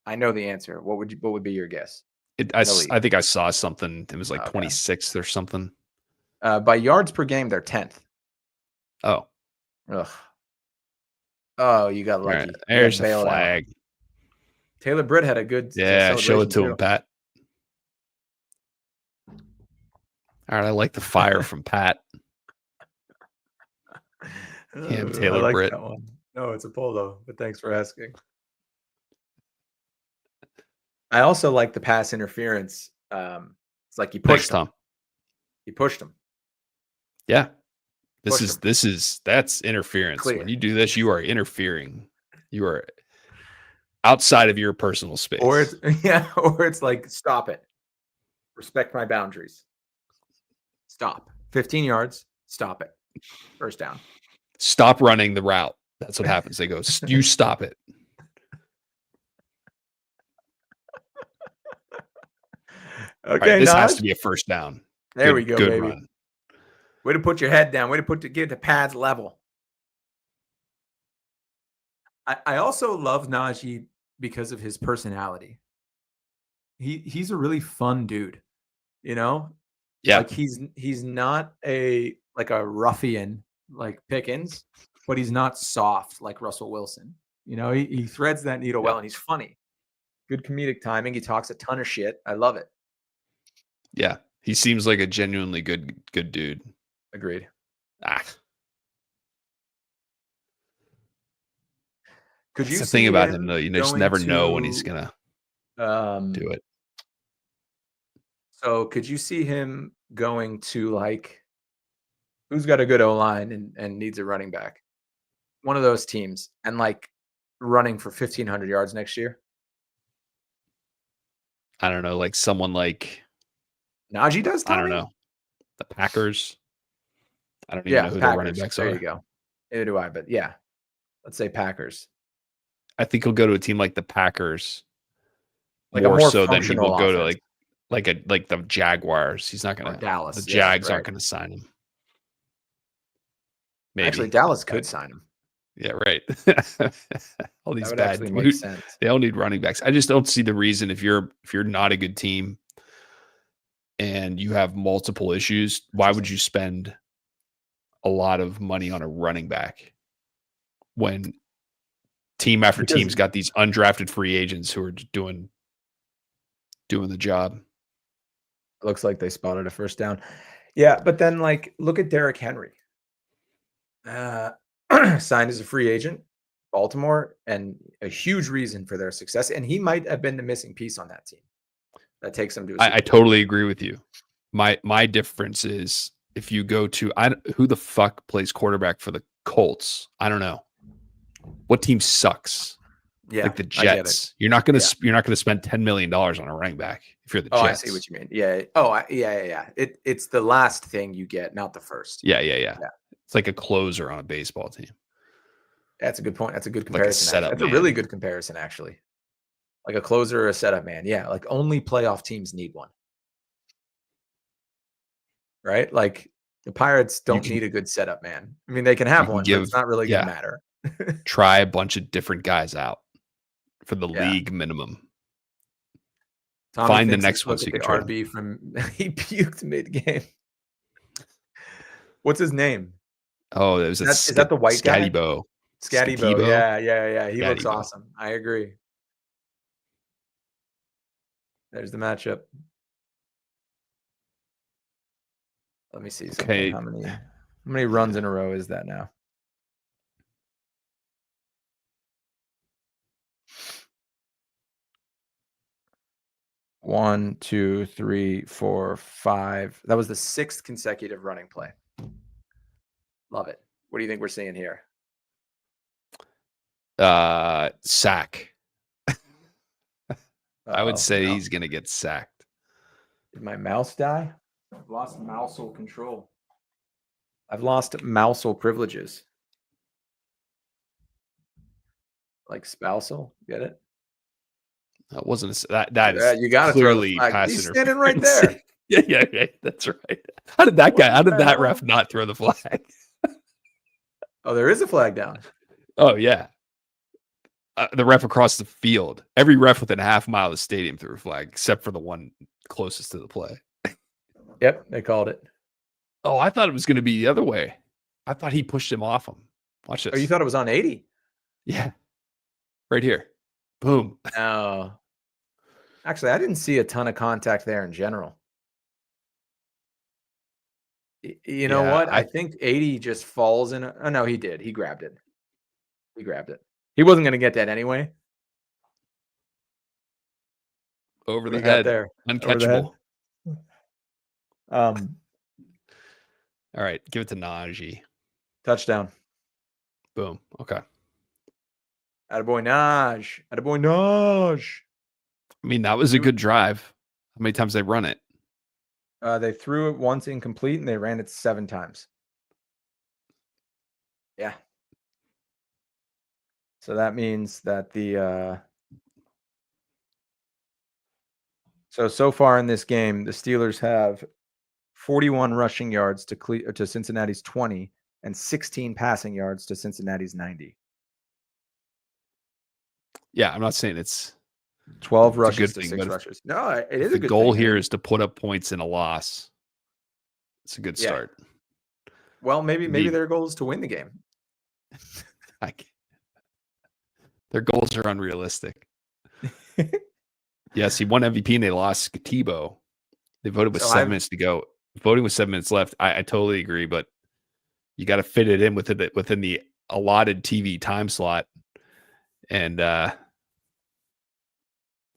I know the answer. What would be your guess? I think I saw something. It was like Okay. 26th or something. By yards per game, they're 10th. Oh, Ugh. Oh, you got all lucky. right. You got There's a bailed out. flag. Taylor Britt had a good Yeah, show it celebration, to him, too. Pat. All right, I like the fire from Pat. Cam I Taylor like Britt. that one. No, it's a polo, but thanks for asking. I also like the pass interference. It's like you Thanks, pushed him. Tom. You pushed him. Yeah. Pushed That's interference. Clear. When you do this, you are interfering. You are outside of your personal space. Or it's like, stop it. Respect my boundaries. Stop. 15 yards. Stop it. First down. Stop running the route. That's what happens. They go, you stop it. Okay, All right, this has Naj. to be a first down. There we go, good baby. run. Way to put your head down. Way to get the pads level. I also love Najee because of his personality. He's a really fun dude, you know? Yeah. Like he's not a ruffian like Pickens, but he's not soft like Russell Wilson. You know, he threads that needle well, and he's funny. Good comedic timing. He talks a ton of shit. I love it. Yeah. He seems like a genuinely good dude. Agreed. Could you That's the see thing about him, though. You just going never know when he's gonna do it. So could you see him going to, like, who's got a good O-line and needs a running back? One of those teams, and like running for 1,500 yards next year? I don't know, like someone like Najee does, Tommy? I don't know. The Packers. I don't even know who their running backs there are. you go. Neither do I, but yeah. Let's say Packers. I think he'll go to a team like the Packers. Like a more so than he will functional go to offense. like the Jaguars. He's not Or gonna Dallas. The Yeah, Jags right. aren't gonna sign him. Maybe. Actually, Dallas could sign him. Yeah, right. All these That would bad actually make sense. They all need running backs. I just don't see the reason if you're not a good team and you have multiple issues, why would you spend a lot of money on a running back when team after team's got these undrafted free agents who are just doing the job? Looks like they spotted a first down. Yeah, but then, like, look at Derrick Henry. Signed as a free agent, Baltimore, and a huge reason for their success. And he might have been the missing piece on that team that takes them to. I totally agree with you. My difference is if you go to who the fuck plays quarterback for the Colts? I don't know. What team sucks? Yeah, like the Jets. You're not gonna spend $10 million on a running back if you're the Jets. Oh, I see what you mean. Yeah. Oh, yeah. It's the last thing you get, not the first. Yeah. It's like a closer on a baseball team. That's a good point. That's a good comparison. Like a setup, That's a really good comparison, actually. Like a closer or a setup man. Yeah, like only playoff teams need one. Right? Like the Pirates You don't can need a good setup man. I mean, they can you have can one, but give it's not really going to yeah, matter. try a bunch of different guys out for the Yeah. league minimum. Tommy Find the thinks, next one look so at you the can trade him. RB from he puked mid game. What's his name? Oh, there's a Is that the white guy? Scattybo. Scattybo. Scatibo? Yeah. He looks Scattybo. awesome. I agree. There's the matchup. Let me see something. Okay. How many runs in a row is that now? One, two, three, four, five. That was the 6th consecutive running play. Love it. What do you think we're seeing here? Sack. I would say No. he's gonna get sacked. Did my mouse die? I've lost mousal control. I've lost mousal privileges. Like spousal, get it? That wasn't that is You got to throw the clearly flag. pass He's standing right interference. there. Yeah, that's right. How did that What the that hell? ref not throw the flag? Oh, there is a flag down. Oh yeah. The ref across the field. Every ref within a half mile of the stadium threw a flag, except for the one closest to the play. Yep, they called it. Oh, I thought it was going to be the other way. I thought he pushed him off him. Watch this. Oh, you thought it was on 80? Yeah. Right here. Boom. No. Actually, I didn't see a ton of contact there in general. You know what? I think 80 just falls in. Oh, no, he did. He grabbed it. He wasn't going to get that anyway. Over What the do you got head. there? Uncatchable. All right. Give it to Najee. Touchdown. Boom. Okay. Attaboy Naj. Attaboy Naj. I mean, that was a good drive. How many times they run it? They threw it once incomplete and they ran it 7 times. Yeah. So that means that so far in this game, the Steelers have 41 rushing yards to Cincinnati's 20 and 16 passing yards to Cincinnati's 90. Yeah, I'm not saying it's 12 a rushes good to thing, 6 but rushes. No, it is the a good goal thing. here is to put up points in a loss. It's a good start. Well, maybe their goal is to win the game. Their goals are unrealistic. Yes, he won MVP and they lost Tebow. They voted with 7 minutes to go. Voting with 7 minutes left. I totally agree, but you got to fit it in within the allotted TV time slot. And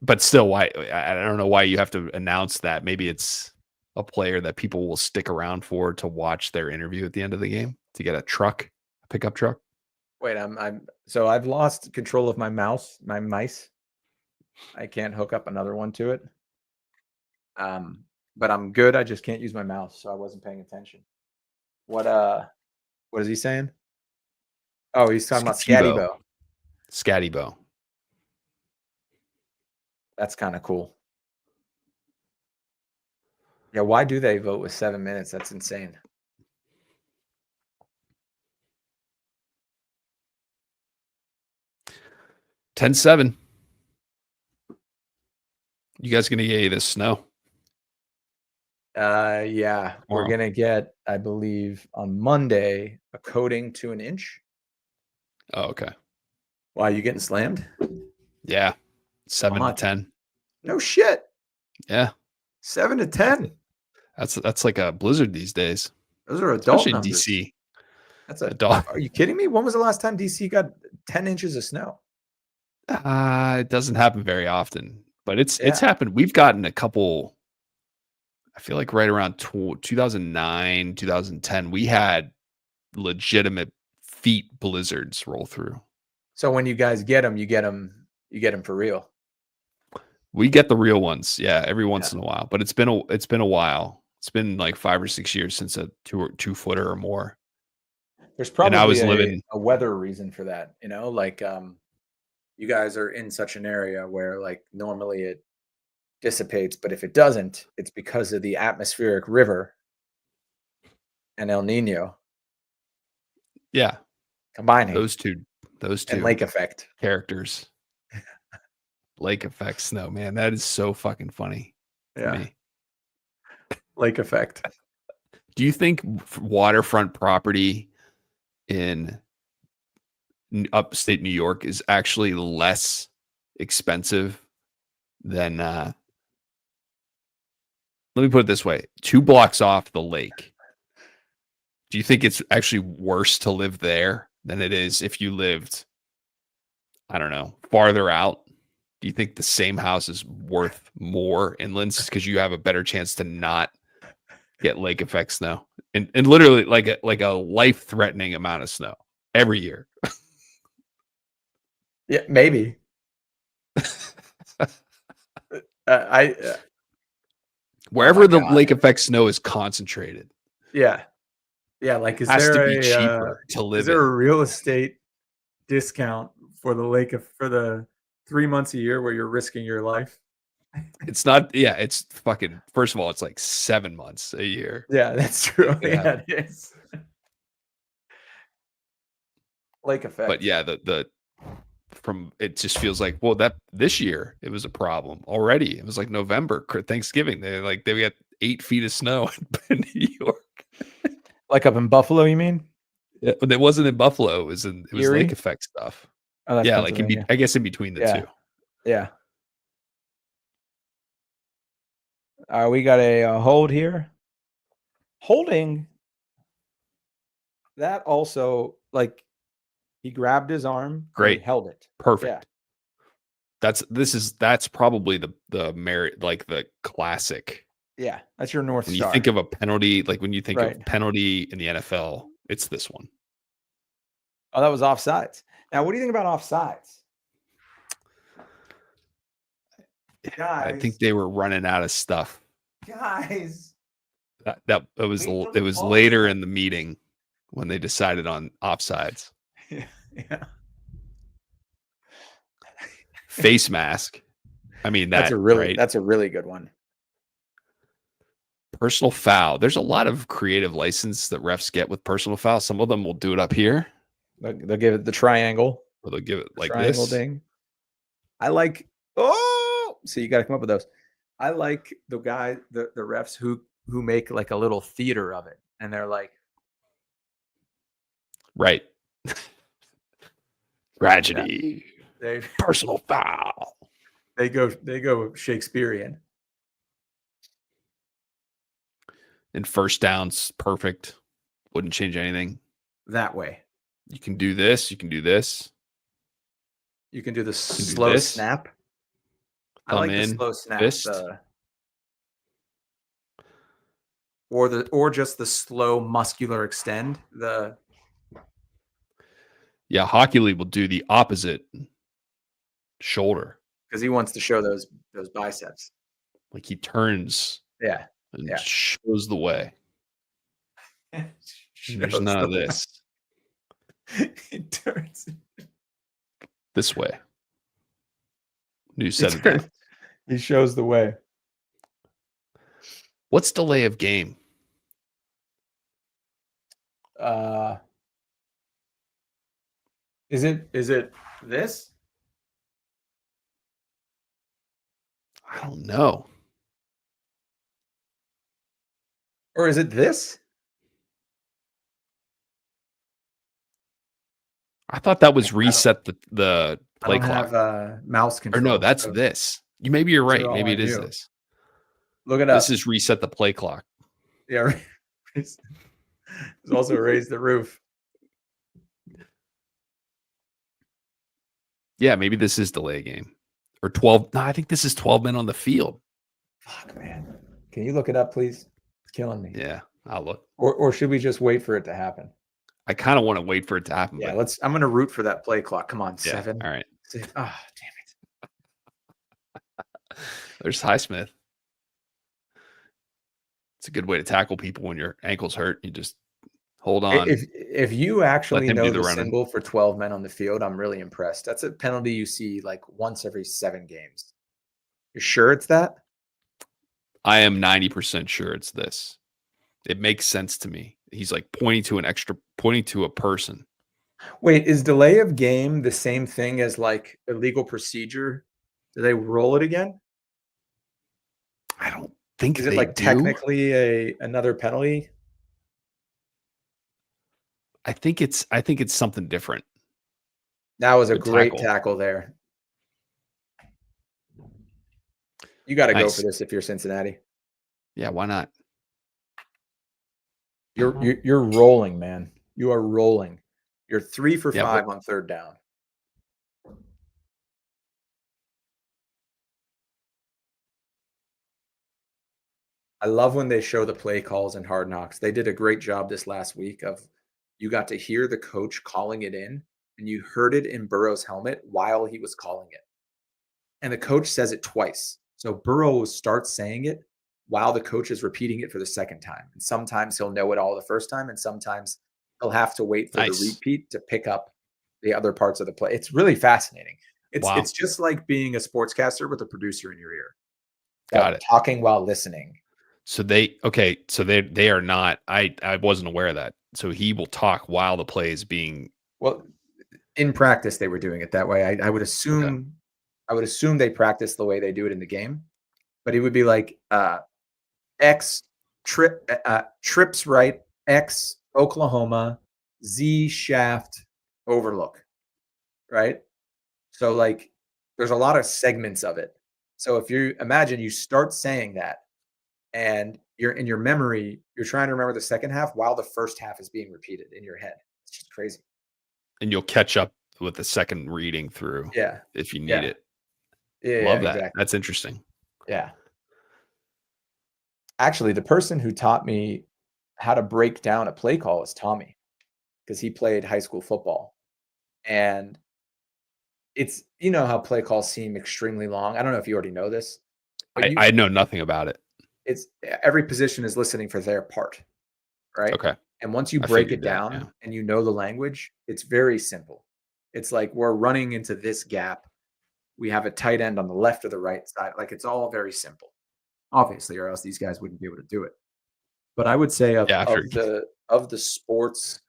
but still, why I don't know why you have to announce that. Maybe it's a player that people will stick around for to watch their interview at the end of the game to get a pickup truck. Wait, I've lost control of my mice. I can't hook up another one to it. But I'm good. I just can't use my mouse, so I wasn't paying attention. What is he saying? Oh, he's talking about Scattybo. Scattybo. That's kind of cool. Yeah, why do they vote with 7 minutes? That's insane. $10-7. You guys gonna get this snow? Yeah, we're gonna get, I believe, on Monday a coating to an inch. Oh, okay. Why, you getting slammed? Yeah, 7 to 10. No shit. Yeah, 7 to 10. That's like a blizzard these days. Those are adult Especially numbers. in DC. That's Are you kidding me? When was the last time DC got 10 inches of snow? It doesn't happen very often, but it's happened. We've gotten a couple. I feel like right around 2009, 2010, we had legitimate feet blizzards roll through. So when you guys get them, you get them for real. We get the real ones, yeah, every once in a while. But it's been a while. It's been like 5 or 6 years since a 2-footer or more. There's probably a weather reason for that, like you guys are in such an area where like normally it dissipates, but if it doesn't, it's because of the atmospheric river and El Nino Yeah, combining those two, those and two lake effect. characters, lake effect snow. Man, that is so fucking funny to Yeah, me. lake effect. Do you think waterfront property in upstate New York is actually less expensive than? Let me put it this way: 2 blocks off the lake. Do you think it's actually worse to live there than it is if you lived, I don't know, farther out? Do you think the same house is worth more inland because you have a better chance to not get lake effect snow and literally like a life threatening amount of snow every year? Yeah, maybe. I oh my Wherever the god. lake effect snow is concentrated, Yeah. Yeah, like has to be cheaper to is live there a in. real estate discount for the for the 3 months a year where you're risking your life? It's not, yeah, it's fucking, first of all, it's like 7 months a year. Yeah, that's You true. could have, Yeah, it is. Lake but effect. yeah, the from it just feels like, well, that this year it was a problem already. It was like November, Thanksgiving. They got 8 feet of snow in New York. Like up in Buffalo, you mean? Yeah, but it wasn't in Buffalo. It was lake Erie? effect stuff. Oh, that's Yeah, like Pennsylvania. I guess in between the Yeah, two. yeah. We got a hold here. Holding that also, like he grabbed his arm and he Great, held it. Yeah, perfect. That's probably the merit, like the classic. yeah. That's your North When you think Star, of a penalty, like when you think right? of penalty in the NFL, it's this one. Oh, that was offsides. Now, what do you think about offsides, I think guys? they were running out of stuff. Guys, That wait till it the was ball is later done. in the meeting when they decided on offsides. Yeah, yeah. Face mask. I mean That's that, right? a really good one. Personal foul. There's a lot of creative license that refs get with personal foul. Some of them will do it up here, They'll give it the triangle, or they'll give it the like triangle this. ding. I like. Oh, so you got to come up with those. I like the refs who make like a little theater of it, and they're like, Right. yeah, Tragedy. they Personal foul. they go Shakespearean And first downs, perfect. Wouldn't change anything. that way. You can do this. You can do this. You can do the You can do slow this. snap. I Thumb like the in. slow snap, Fist. or just the slow muscular extend. The Yeah, Hockey League will do the opposite shoulder. because he wants to show those biceps. Like he turns Yeah, and yeah. shows the way. There's Shows none the of this. way. He turns. This way. New He set of turns. downs. He shows the way. What's delay of game? Uh, is it this? I don't know. Or is it this? I thought that Yeah, was reset the I play don't clock. have mouse Or no, control. that's So this. Maybe you're these are right. all Maybe I it is knew. this. Look it This up. is reset the play clock. Yeah, right. There's also raise the roof. Yeah, maybe this is delay game. Or 12. No, I think this is 12 men on the field. Fuck, man. Can you look it up, please? It's killing me. Yeah, I'll look. Or should we just wait for it to happen? I kind of want to wait for it to happen, Yeah, but I'm gonna root for that play clock. Come on, yeah. 7. All right. Ah, damn There's Highsmith. It's a good way to tackle people when your ankle's hurt. You just Hold on. If you Let actually him do know the the running. symbol for 12 men on the field, I'm really impressed. That's a penalty you see like once every 7 games. You're sure it's that? I am 90% sure it's this. It makes sense to me. He's like pointing to a person. Wait, is delay of game the same thing as like illegal procedure? Do they roll it again? I don't think Is it they like do. technically another penalty? I think it's something different. That was a Good great tackle. tackle there. You got to go for Nice. this if you're Cincinnati. Yeah, why not? You're rolling, man. You are rolling. You're 3 for Yeah, 5 on 3rd down. I love when they show the play calls in Hard Knocks. They did a great job this last week of you got to hear the coach calling it in, and you heard it in Burrow's helmet while he was calling it. And the coach says it twice. So Burrow starts saying it while the coach is repeating it for the second time. And sometimes he'll know it all the first time, and sometimes he'll have to wait for the nice. repeat to pick up the other parts of the play. It's really fascinating. Wow. It's just like being a sportscaster with a producer in your ear, Got but it. talking while listening. So they are not. I wasn't aware of that. So he will talk while the play is being Well, in practice, they were doing it that way. I would okay. assume they practice the way they do it in the game, but it would be like X trips right, X Oklahoma, Z shaft overlook, right? So like there's a lot of segments of it. So if you imagine you start saying that and you're in your memory, you're trying to remember the second half while the first half is being repeated in your head. It's just crazy. And you'll catch up with the second reading through Yeah. if you need Yeah. it. Yeah, Love that. exactly. That's interesting. Yeah. Actually, the person who taught me how to break down a play call is Tommy because he played high school football. And it's how play calls seem extremely long. I don't know if you already know this, but I know nothing about it. it's every position is listening for their part, right? Okay. And once you I break figured it that. Yeah. down and you know the language, it's very simple. It's like we're running into this gap. We have a tight end on the left or the right side. Like it's all very simple, obviously, or else these guys wouldn't be able to do it. But I would say of Yeah, of after the sports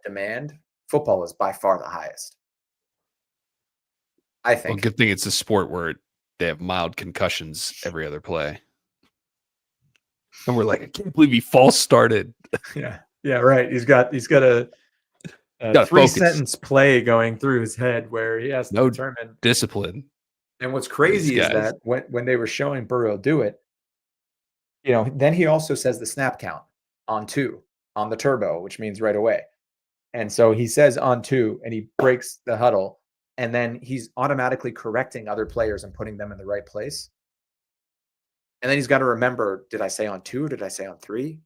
demand, football is by far the highest, I well, think. good thing it's a sport where they have mild concussions every other play. And we're like, I can't believe he false started. Yeah. Yeah, right. He's got a Gotta 3 focus. sentence play going through his head where he has to No determine. discipline. And what's These crazy is guys. that when they were showing Burrow do it, then he also says the snap count on 2 on the turbo, which means right away. And so he says on 2 and he breaks the huddle and then he's automatically correcting other players and putting them in the right place. And then he's got to remember, did I say on 2 or did I say on 3?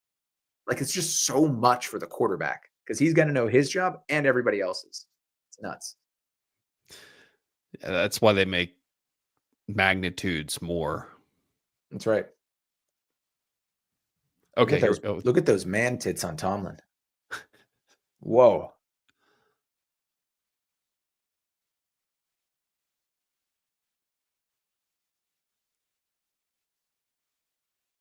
Like it's just so much for the quarterback because he's got to know his job and everybody else's. It's nuts. Yeah, that's why they make magnitudes more. That's right. Okay, here. Look at those man tits on Tomlin. Whoa.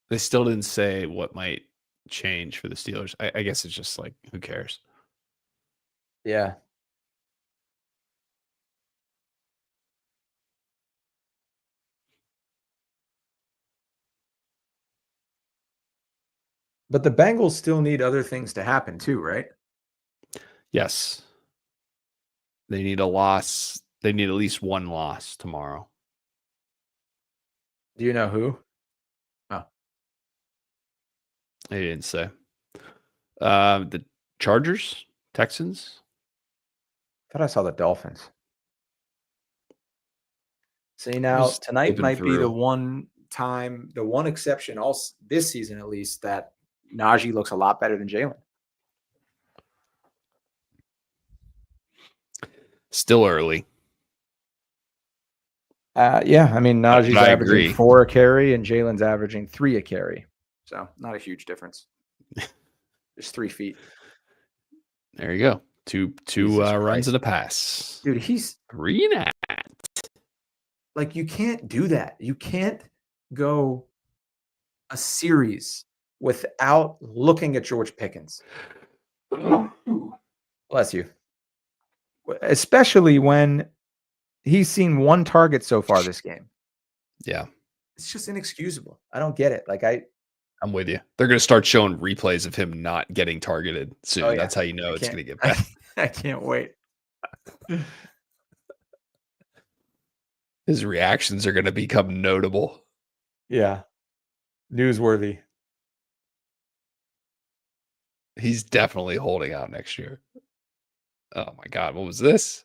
They still didn't say what might change for the Steelers. I guess it's just like, who cares? Yeah. But the Bengals still need other things to happen too, right? Yes. They need a loss. They need at least one loss tomorrow. Do you know who? Oh, They didn't say. The Chargers, Texans. I thought I saw the Dolphins. See, now Just tonight flipping might be through. the one exception all this season at least that Najee looks a lot better than Jalen. Still early. Yeah, I mean But Najee's I averaging agree. 4 a carry and Jalen's averaging 3 a carry, so not a huge difference. Just 3 feet. There you go. Two Jesus runs Christ. and a pass. Dude, he's Arena. like, you can't do that. You can't go a series without looking at George Pickens. Bless you. Especially when he's seen 1 target so far this game. Yeah, It's just inexcusable. I don't get it. Like, I'm with you. They're going to start showing replays of him not getting targeted soon. Oh, yeah. That's how you know I it's can't going to get bad. I can't wait. His reactions are going to become notable. Yeah. Newsworthy. He's definitely holding out next year. Oh my God, what was this?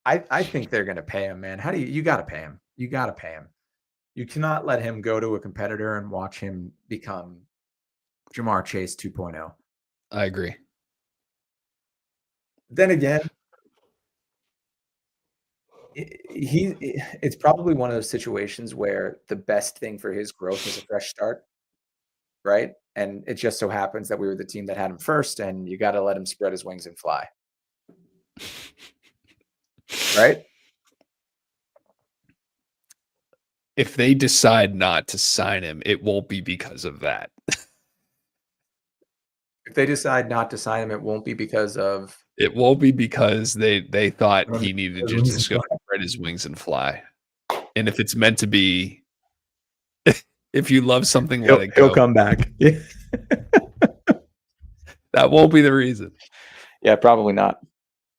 I think they're gonna pay him, man. How do you gotta pay him. You gotta pay him. You cannot let him go to a competitor and watch him become Jamar Chase 2.0. I agree. Then again, it's probably one of those situations where the best thing for his growth is a fresh start, right? And it just so happens that we were the team that had him first, and you got to let him spread his wings and fly, right? If they decide not to sign him, it won't be because of that. If they decide not to sign him, it won't be because of. It won't be because they thought Let he him needed spread to his wings just and go fly. spread his wings and fly. And if it's meant to be, if you love something, let it He'll go. come back. Yeah. That won't be the reason. Yeah, probably not.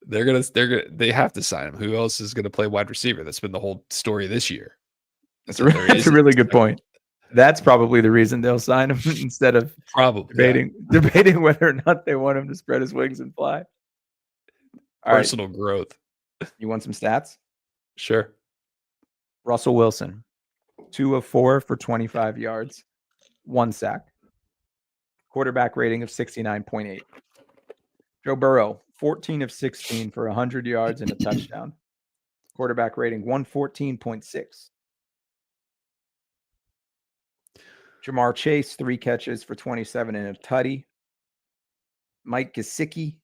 They have to sign him. Who else is gonna play wide receiver? That's been the whole story this year. That's a really good point. That's probably the reason they'll sign him instead of Probably debating whether or not they want him to spread his wings and fly. All right, personal growth. you want some stats? Sure. Russell Wilson, 2 of 4 for 25 yards, 1 sack. Quarterback rating of 69.8. Joe Burrow, 14 of 16 for 100 yards and a touchdown. Quarterback rating 114.6. Jamar Chase, 3 catches for 27 and a tutty. Mike Gesicki,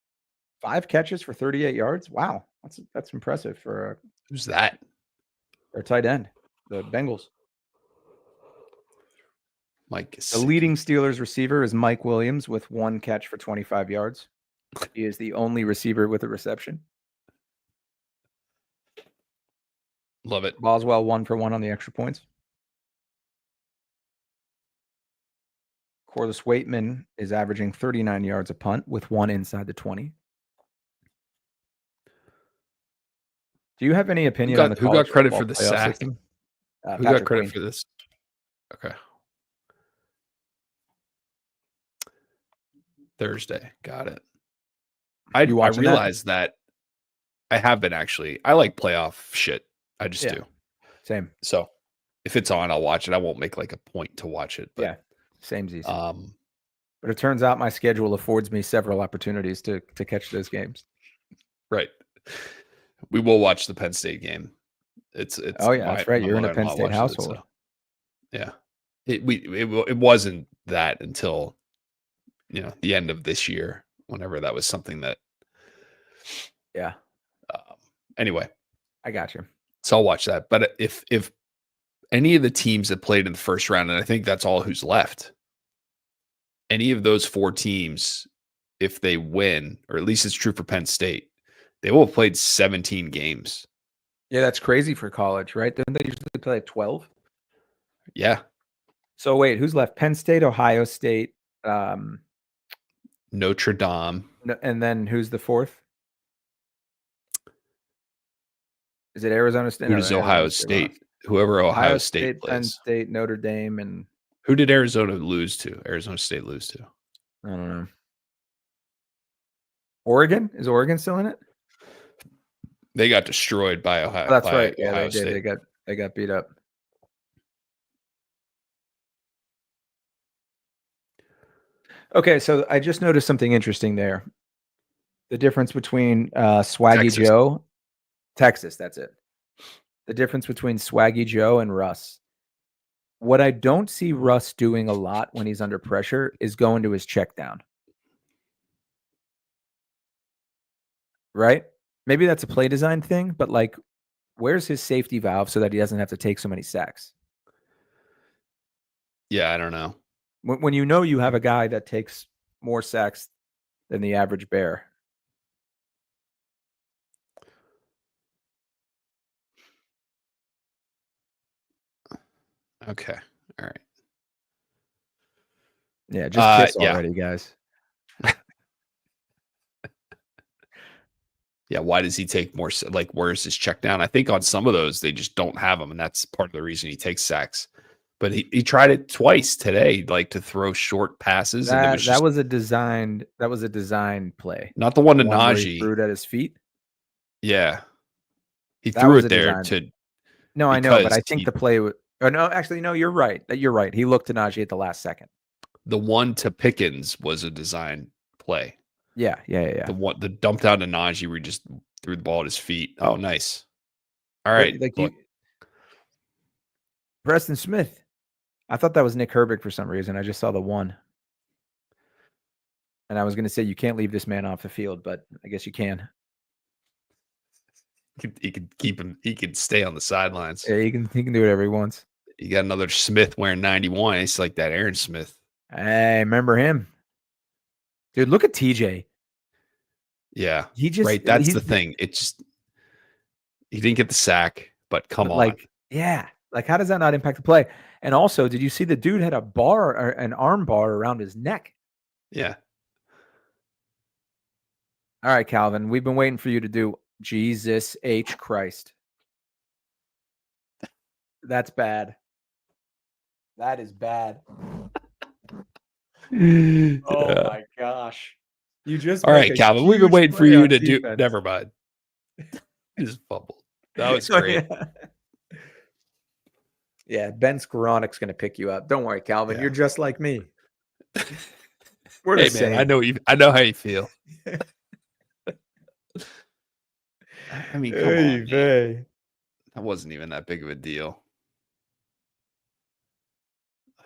5 catches for 38 yards. Wow, that's impressive for Who's that? their tight end, the Bengals. Mike. The leading Steelers receiver is Mike Williams with 1 catch for 25 yards. He is the only receiver with a reception. Love it. Boswell 1 for 1 on the extra points. Corliss Waitman is averaging 39 yards a punt with 1 inside the 20. Do you have any opinion on the Who got credit for the playoff sack? system? Who got Patrick credit Queen. for this? Okay. Thursday. Got it. I realized that I have been actually. I like playoff shit. I just do. Same. So if it's on, I'll watch it. I won't make like a point to watch it. But, yeah. Samesies. But it turns out my schedule affords me several opportunities to catch those games. Right. We will watch the Penn State game. It's that's right. You're in a Penn State household. Yeah. It wasn't that until the end of this year, whenever that was something that. Yeah. Anyway, I got you. So I'll watch that. But if any of the teams that played in the first round, and I think that's all who's left, any of those 4 teams, if they win, or at least it's true for Penn State, they will have played 17 games. Yeah, that's crazy for college, right? Don't they usually play like 12? Yeah. So wait, who's left? Penn State, Ohio State, Notre Dame. And then who's the 4th? Is it Arizona State? Who does Ohio State? Whoever Ohio State plays. Penn State, Notre Dame, and who did Arizona lose to? Arizona State lose to? I don't know. Oregon? Is Oregon still in it? They got destroyed by Ohio. That's right. Yeah, Ohio they did. State. They got beat up. Okay, so I just noticed something interesting there. The difference between Swaggy Joe, Texas, that's it. The difference between Swaggy Joe and Russ. What I don't see Russ doing a lot when he's under pressure is going to his check down. right? Maybe that's a play design thing, but like, where's his safety valve so that he doesn't have to take so many sacks? Yeah, I don't know. When you know you have a guy that takes more sacks than the average Bear. Okay. All right. Yeah, just kiss Yeah. already, guys. Yeah, why does he take more? Like, where's his check down? I think on some of those they just don't have them, and that's part of the reason he takes sacks. But he tried it twice today, like to throw short passes, and it was That just was a designed play. not the one The to one where he threw Najee. it at his feet. Yeah, he That threw was it a there design. to No, I know, but because I think the play would. Oh no, actually, no. You're right. You're right. He looked to Najee at the last second. the one to Pickens was a design play. Yeah. The dump down to Najee where he just threw the ball at his feet. Oh, nice. All right, But like look. Preston Smith. I thought that was Nick Herbig for some reason. I just saw the one. And I was going to say you can't leave this man off the field, but I guess you can. He could keep him. He could stay on the sidelines. Yeah, he can do whatever he wants. You got another Smith wearing 91. It's like that Aaron Smith. Hey, remember him? Dude, look at TJ. Yeah. He just right. That's the thing. It just he didn't get the sack, but come on. Like, yeah. Like, how does that not impact the play? And also, did you see the dude had a bar or an arm bar around his neck? Yeah. All right, Calvin. We've been waiting for you to do Jesus H. Christ. That's bad. That is bad. Oh my gosh. You just all right, Calvin. We've been waiting for you to do. Never mind. Just fumbled. That was great. Yeah, Ben Skoronek's going to pick you up. Don't worry, Calvin. Yeah. You're just like me. We're the same. Man, I know how you feel. I mean, come on. Man. That wasn't even that big of a deal.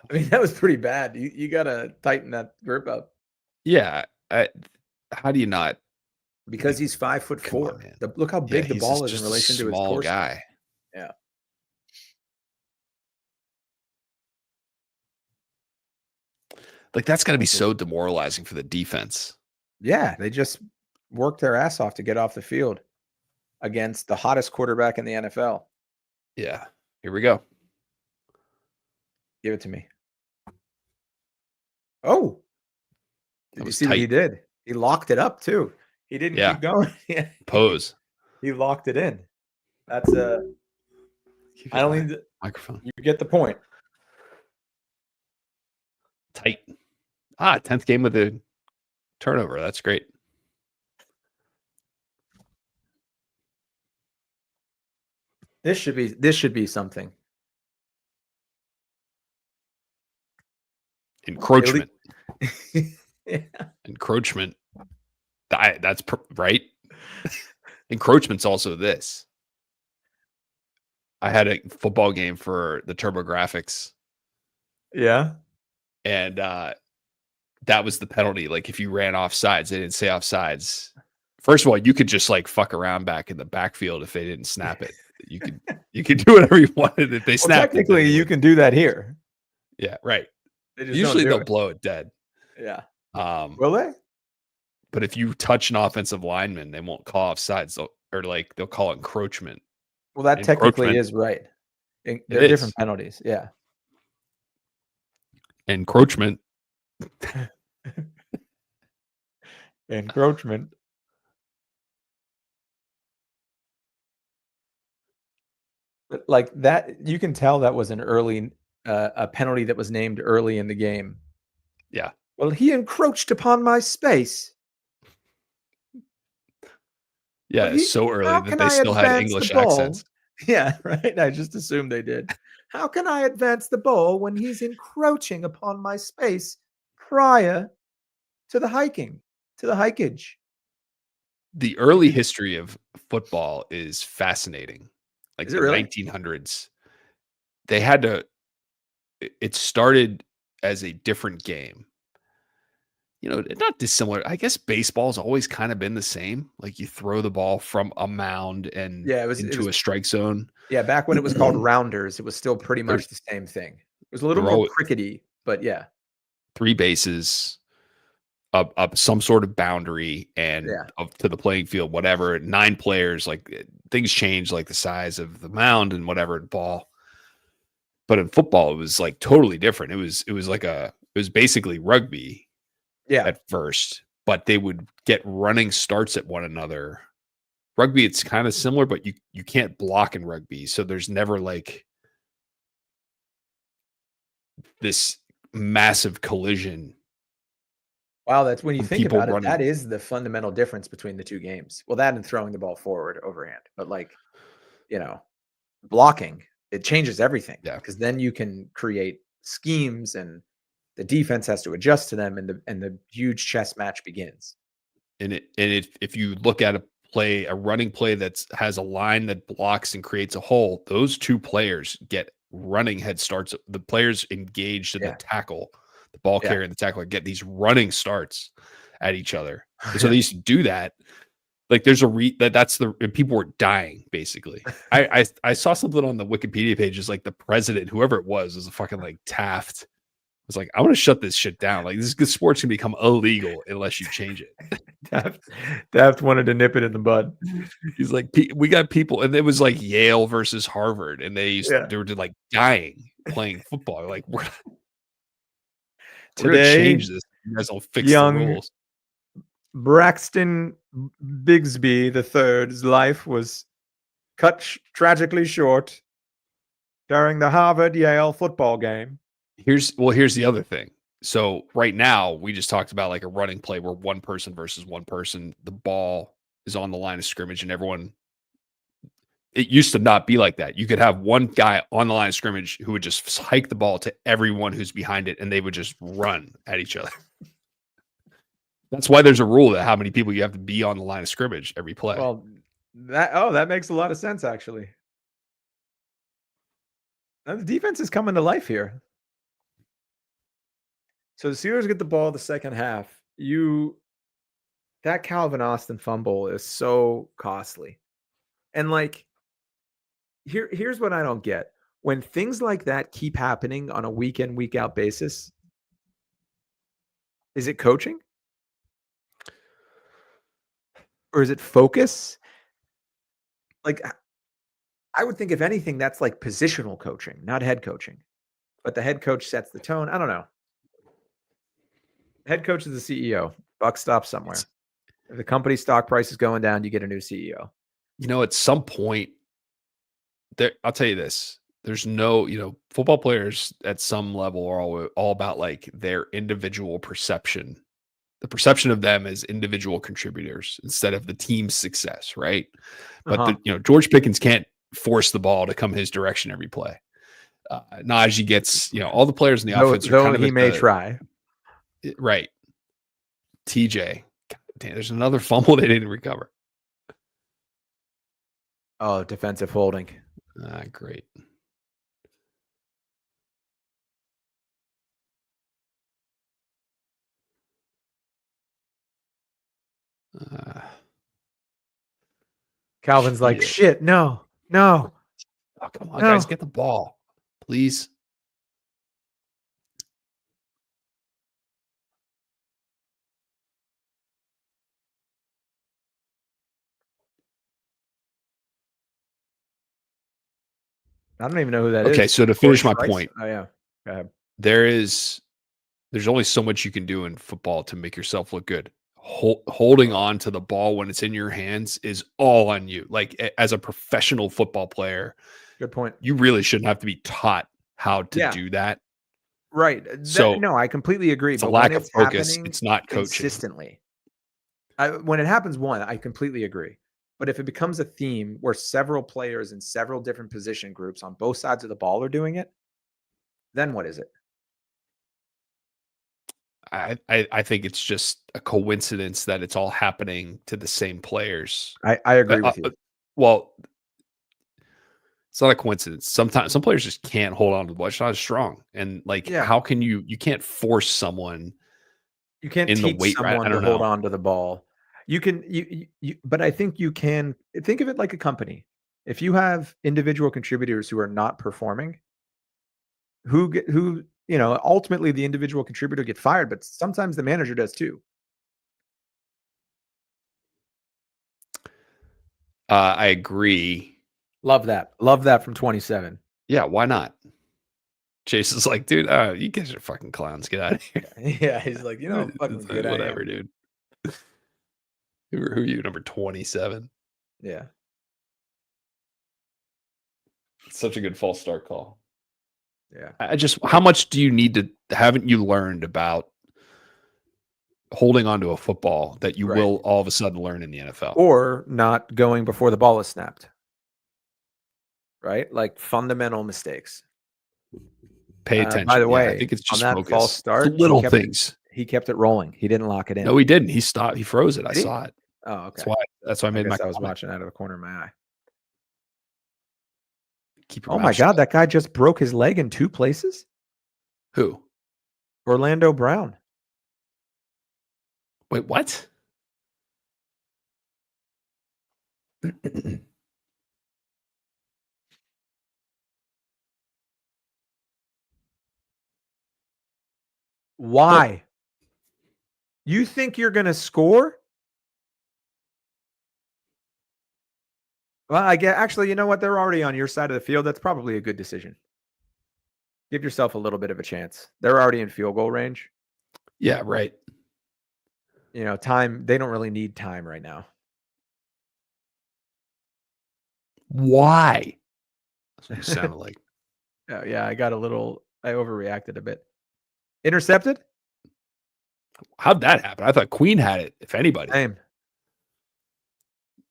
I mean, that was pretty bad. You got to tighten that grip up. Yeah. How do you not? Because he's 5'4". Look how big the ball is in relation to his torso. Guy. Yeah. Like, that's got to be so demoralizing for the defense. Yeah, they just worked their ass off to get off the field against the hottest quarterback in the NFL. Yeah. Here we go. Give it to me. Oh. Did you see what he did? He locked it up, too. He didn't keep going. Pose. He locked it in. That's I don't need the microphone. You get the point. Tight. 10th game with a turnover. That's great. This should be something. Encroachment. Yeah. Encroachment. That's right. Encroachment's also this. I had a football game for the TurboGrafx. Yeah. And that was the penalty. Like, if you ran offsides, they didn't say offsides. First of all, you could just like fuck around back in the backfield if they didn't snap it. You could do whatever you wanted if they snapped. Technically, you can do that here. Yeah, right. Usually they'll blow it dead. Yeah. Will they? But if you touch an offensive lineman, they won't call offsides, they'll call it encroachment. Well, that technically is right. They're different penalties. Yeah. Encroachment. Encroachment. But like that, you can tell that was an early a penalty that was named early in the game. Yeah. Well, he encroached upon my space. Yeah, it's so early that they still had English accents. Yeah, right. I just assumed they did. How can I advance the ball when he's encroaching upon my space prior to the hikage? The early history of football is fascinating. Like the really? 1900s, they had to. It started as a different game, not dissimilar. I guess baseball's always kind of been the same. Like you throw the ball from a mound and Yeah, it into was a strike zone. yeah, back when it was called rounders, it was still pretty There, much the same thing. It was a little there are more always crickety, but yeah. 3 bases, up some sort of boundary and Yeah. up to the playing field, whatever. 9 players, like things change, like the size of the mound and whatever ball. But in football, it was like totally different. It was basically rugby Yeah. at first, but they would get running starts at one another. Rugby, it's kind of similar, but you can't block in rugby, so there's never like this massive collision. Wow, that's when you From think people about it, running. that is the fundamental difference between the 2 games. Well, that and throwing the ball forward overhand, but like, you know, blocking, it changes everything Yeah. because then you can create schemes and the defense has to adjust to them and the huge chess match begins. If you look at a running play that has a line that blocks and creates a hole, those 2 players get running head starts. The players engaged in the Yeah. tackle, the ball Yeah. carrier and the tackler, get these running starts at each other. And so Yeah. they used to do that. Like there's and people were dying basically. I saw something on the Wikipedia page, is like the president, whoever it was a fucking like Taft. Was like, I want to shut this shit down. Like this sport's gonna become illegal unless you change it. Taft wanted to nip it in the bud. He's like, we got people, and it was like Yale versus Harvard, and they were like dying playing football. Like we're gonna Today, change this. You guys will fix the young rules. Braxton Bigsby III's life was cut tragically short during the Harvard-Yale football game. Here's the other thing. So right now, we just talked about like a running play where one person versus one person, the ball is on the line of scrimmage, and everyone. It used to not be like that. You could have one guy on the line of scrimmage who would just hike the ball to everyone who's behind it, and they would just run at each other. That's why there's a rule that how many people you have to be on the line of scrimmage every play. Well, that makes a lot of sense actually. Now, the defense is coming to life here. So the Steelers get the ball the second half. That Calvin Austin fumble is so costly. And like here's what I don't get. When things like that keep happening on a week in, week out basis, is it coaching? Or is it focus? Like, I would think if anything, that's like positional coaching, not head coaching. But the head coach sets the tone. I don't know. Head coach is the CEO. Buck stops somewhere. If the company stock price is going down, you get a new CEO. At some point, I'll tell you this. There's no, football players at some level are all about like their individual perception. The perception of them as individual contributors instead of the team's success, right? But George Pickens can't force the ball to come his direction every play. Najee gets, all the players in the offense are kind of he may try. Right. TJ. God damn, there's another fumble they didn't recover. Oh, defensive holding. Great. Calvin's like, shit, no. Oh, come on, guys, get the ball, please. I don't even know who that is. Okay, so to finish my point, oh yeah, go ahead. There's only so much you can do in football to make yourself look good. Holding on to the ball when it's in your hands is all on you. Like as a professional football player, good point. You really shouldn't have to be taught how to do that. Right. No, I completely agree. It's a lack of focus. It's not coaching. Consistently. When it happens, I completely agree. But if it becomes a theme where several players in several different position groups on both sides of the ball are doing it, then what is it? I think it's just a coincidence that it's all happening to the same players. I agree with you. Well, it's not a coincidence. Sometimes some players just can't hold on to the ball. It's not as strong. And how can you can't force someone You can't in the teach weight rack. someone I to don't hold know. on to the ball. You can but I think you can think of it like a company. If you have individual contributors who are not performing, ultimately the individual contributor get fired, but sometimes the manager does too. I agree. Love that. Love that from 27. Yeah, why not? Chase is like, dude, you guys are fucking clowns. Get out of here. Yeah, he's like, how fucking It's good like, I whatever, am. dude. Who are you, number 27? Yeah. Such a good false start call. Yeah. How much do you need to, haven't you learned about holding onto a football that you Right. will all of a sudden learn in the NFL? Or not going before the ball is snapped. Right? Like fundamental mistakes. Pay attention. By the Yeah, I way, think it's just on that false focus. start, The little things. He kept it rolling. He didn't lock it in. No, he didn't. He stopped. He froze it. I Did he? saw it. Oh, okay. That's why I made my guess I was comment. watching out of the corner of my eye. Keep your Oh mouth my God, shut. that guy just broke his leg in 2 places? Who? Orlando Brown. Wait, what? Why? You think you're going to score? Well, actually, you know what? They're already on your side of the field. That's probably a good decision. Give yourself a little bit of a chance. They're already in field goal range. Yeah, right. Time, they don't really need time right now. Why? That's what you sounded like. Oh, yeah, I overreacted a bit. Intercepted? How'd that happen? I thought Queen had it, if anybody. Same.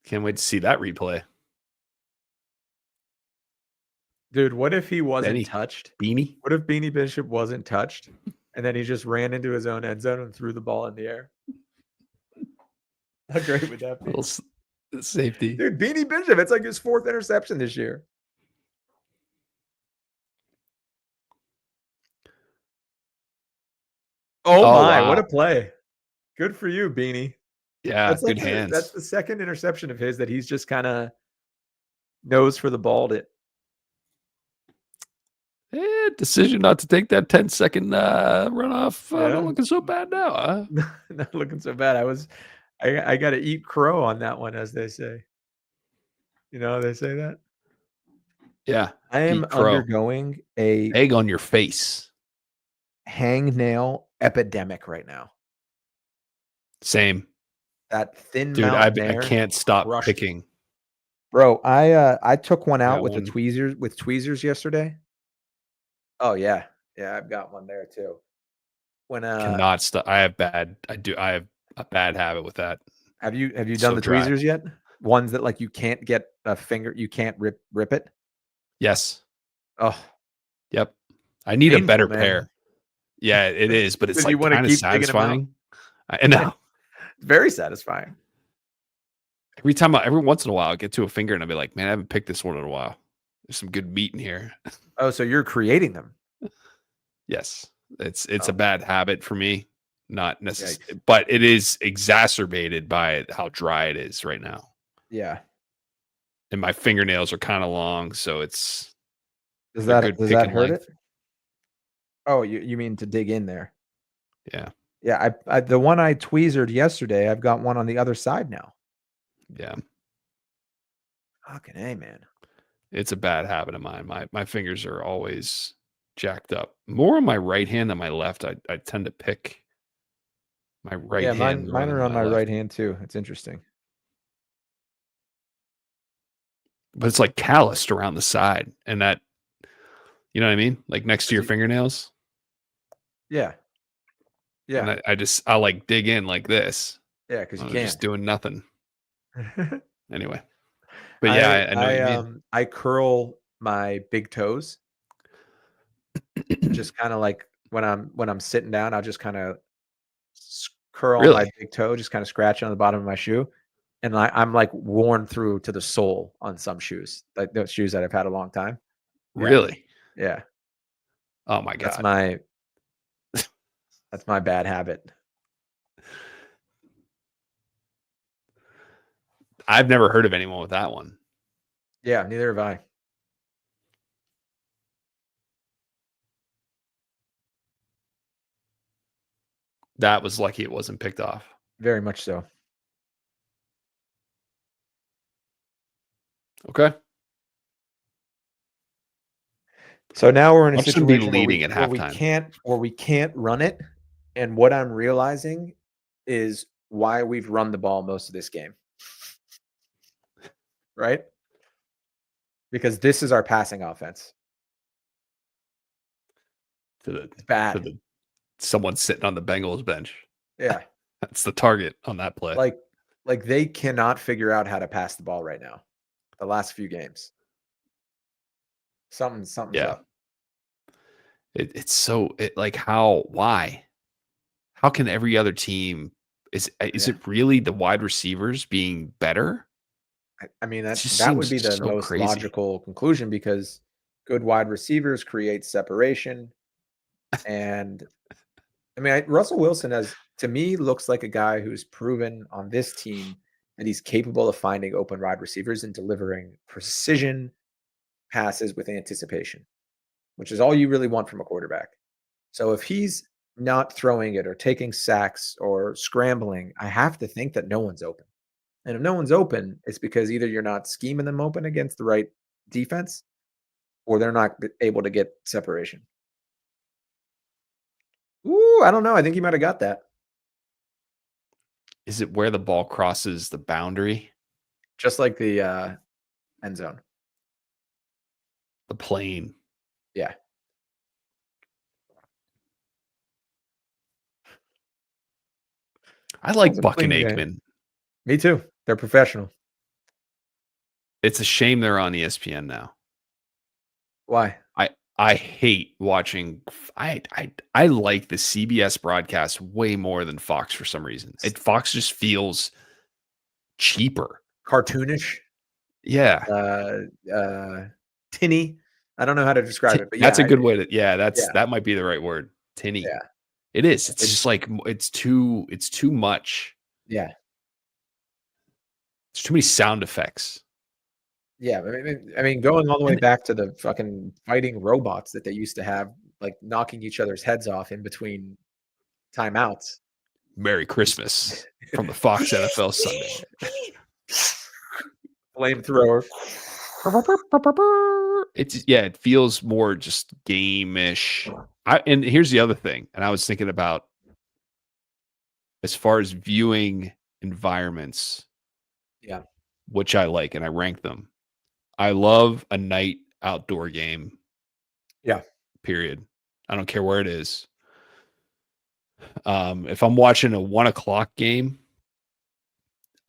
Can't wait to see that replay. Dude, what if he wasn't Benny. touched? Beanie? What if Beanie Bishop wasn't touched and then he just ran into his own end zone and threw the ball in the air? How great would that be? Little safety. Dude, Beanie Bishop, it's like his 4th interception this year. Oh my, what wow. a play. Good for you, Beanie. Yeah, That's good like hands. that's the 2nd interception of his that he's just kind of nose for the ball. Decision not to take that 10-second runoff. Yeah. Not looking so bad now. Huh? Not looking so bad. I got to eat crow on that one, as they say. They say that. Yeah. I am eat crow. undergoing a Egg on your face. hangnail epidemic right now. Same. That thin Dude, mount I nair can't stop crushed picking. Bro, I took one out Got with one. the tweezers yesterday. Oh yeah. Yeah, I've got one there too. When Cannot stop. I have a bad habit with that. have you done So the dry. tweezers yet? Ones that like you can't get a finger, you can't rip it? Yes. Oh, Yep. I need a painful, better man. pair. Yeah, it is, but it's 'Cause like you wanna kind of keep digging 'em out. satisfying. I know. Very satisfying. Every once in a while, I get to a finger and I'll be like, man, I haven't picked this one in a while. There's some good meat in here. Oh, so you're creating them. Yes. It's a Oh. bad habit for me. Not necessarily, but it is exacerbated by how dry it is right now. Yeah. And my fingernails are kind of long, so it's Does a that good does pick that and hurt length. it? Oh, you mean to dig in there? Yeah. Yeah, I the one I tweezered yesterday, I've got one on the other side now. Yeah. Fucking A, man. It's a bad habit of mine. My fingers are always jacked up. More on my right hand than my left. I tend to pick my right Yeah, hand more mine than are on my left. right hand too. It's interesting. But it's like calloused around the side, and that, you know what I mean? Like next to your fingernails. Yeah. Yeah. And I like dig in like this. Yeah, because you I'm can. just doing nothing. Anyway. But yeah, I know what you mean. I curl my big toes. Just kind of like when I'm sitting down, I'll just kind of curl my Really? big toe, just kind of scratch on the bottom of my shoe. And I'm like worn through to the sole on some shoes, like those shoes that I've had a long time. Yeah. Really? Yeah. Oh my God. That's my bad habit. I've never heard of anyone with that one. Yeah, neither have I. That was lucky it wasn't picked off. Very much so. Okay. So now we're in a Watch them be situation leading at where we halftime. can't run it. And what I'm realizing is why we've run the ball most of this game. Right? Because this is our passing offense. It's bad. Someone sitting on the Bengals bench. Yeah. That's the target on that play. Like they cannot figure out how to pass the ball right now. The last few games. Something's up. It's so like why? How can every other team is it really the wide receivers being better? I mean, It just that would seems be the so most crazy. logical conclusion because good wide receivers create separation. And I mean, Russell Wilson to me, looks like a guy who's proven on this team that he's capable of finding open wide receivers and delivering precision passes with anticipation, which is all you really want from a quarterback. So if he's not throwing it or taking sacks or scrambling, I have to think that no one's open. And if no one's open, it's because either you're not scheming them open against the right defense or they're not able to get separation. Ooh, I don't know. I think he might have got that. Is it where the ball crosses the boundary? Just like the end zone. The plane. Yeah. I like It's a Buck and clean game. Aikman. Me too. They're professional. It's a shame they're on ESPN now. Why? I hate watching. I like the CBS broadcast way more than Fox for some reason. Fox just feels cheaper, cartoonish. Yeah. Tinny. I don't know how to describe it, but that's a good way to. Yeah, that might be the right word. Tinny. Yeah, it is. It's just like it's too much. Yeah, it's too many sound effects. Yeah, I mean, going all the way back to the fucking fighting robots that they used to have, like knocking each other's heads off in between timeouts. Merry Christmas from the Fox NFL Sunday. Flamethrower. It feels more just game-ish. And here's the other thing, and I was thinking about as far as viewing environments. Yeah. Which I like, and I rank them. I love a night outdoor game. Yeah. Period. I don't care where it is. If I'm watching a 1:00 game,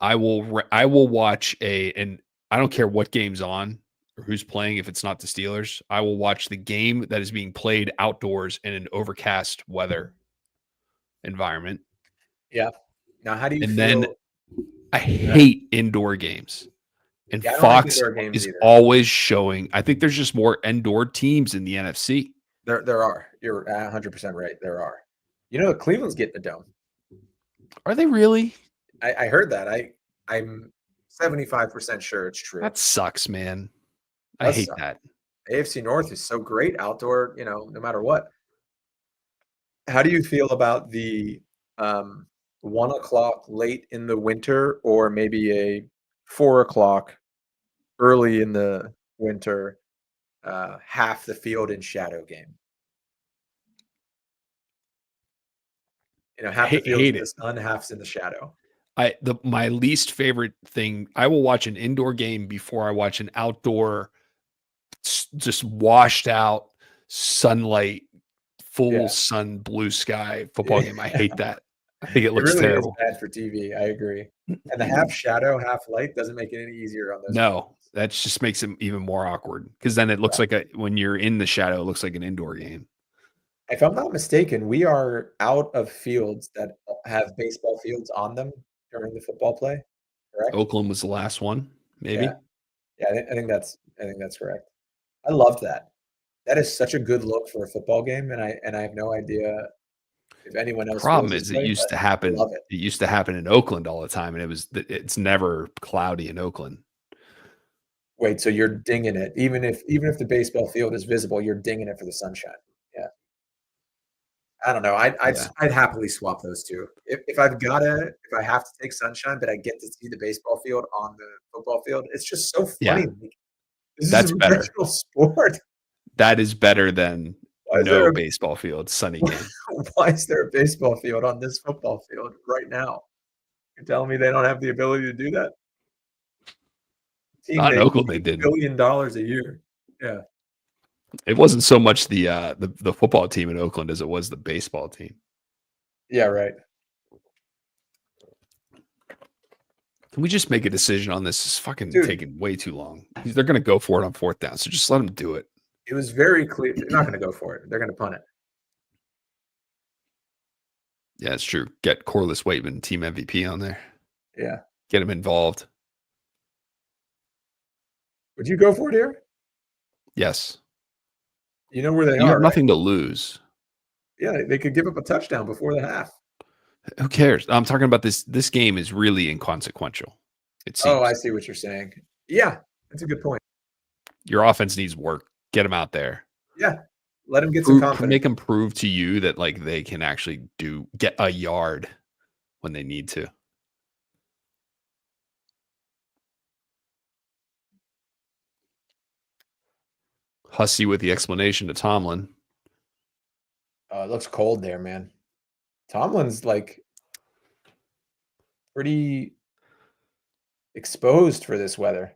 I will watch and I don't care what game's on or who's playing. If it's not the Steelers, I will watch the game that is being played outdoors in an overcast weather environment. Yeah. Now, how do you and feel? Then I hate indoor games. And Fox is always showing. I think there's just more indoor teams in the NFC. There are. You're 100% right. There are. You know, Cleveland's getting a dome. Are they really? I heard that. I'm 75% sure it's true. That sucks, man. I hate that. AFC North is so great outdoor, no matter what. How do you feel about the 1:00 late in the winter or maybe a 4:00 early in the winter, half the field in shadow game? Half the field's in the sun, half's in the shadow. My least favorite thing, I will watch an indoor game before I watch an outdoor, just washed out sunlight, full sun, blue sky football game. I hate that. I think it looks terrible. Is bad for TV. I agree. And the half shadow, half light doesn't make it any easier on those. No, that just makes it even more awkward because then it looks like when you're in the shadow, it looks like an indoor game. If I'm not mistaken, we are out of fields that have baseball fields on them during the football play. Correct? Oakland was the last one, maybe. Yeah, I think that's correct. I loved that. That is such a good look for a football game, and I have no idea if anyone else feels Problem this is, it way, used but to I happen. love it. It used to happen in Oakland all the time, and it's never cloudy in Oakland. Wait, so you're dinging it, even if the baseball field is visible, you're dinging it for the sunshine. Yeah. I don't know. Yeah, I'd happily swap those two. If I have to take sunshine, but I get to see the baseball field on the football field, it's just so yeah, funny. Like, this is that's a better. professional sport. That is better than Why is there no a baseball field, sunny game. why is there a baseball field on this football field right now? You're telling me they don't have the ability to do that? Team Not in made Oakland, they didn't. $8 billion a year. Yeah. It wasn't so much the football team in Oakland as it was the baseball team. Yeah, right. Can we just make a decision on this? It's fucking Dude. taking way too long. They're going to go for it on 4th down, so just let them do it. It was very clear. They're not gonna go for it. They're gonna punt it. Yeah, it's true. Get Corliss Waitman, team MVP, on there. Yeah. Get him involved. Would you go for it here? Yes. You know where they You are, have right? nothing to lose. Yeah, they could give up a touchdown before the half. Who cares? I'm talking about this. This game is really inconsequential. It seems. Oh, I see what you're saying. Yeah, that's a good point. Your offense needs work. Get them out there. Yeah, let them get some confidence. Make them prove to you that like they can actually get a yard when they need to. Hussey with the explanation to Tomlin. It looks cold there, man. Tomlin's like pretty exposed for this weather.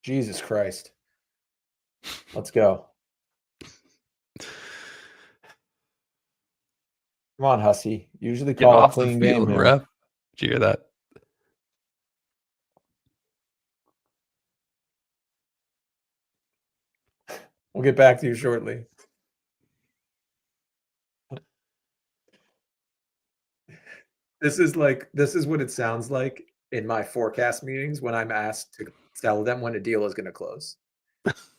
Jesus Christ. Let's go. Come on, Hussey. Usually Get call a off the clean game field, here. ref. Did you hear that? We'll get back to you shortly. This is what it sounds like in my forecast meetings when I'm asked to tell them when a deal is going to close.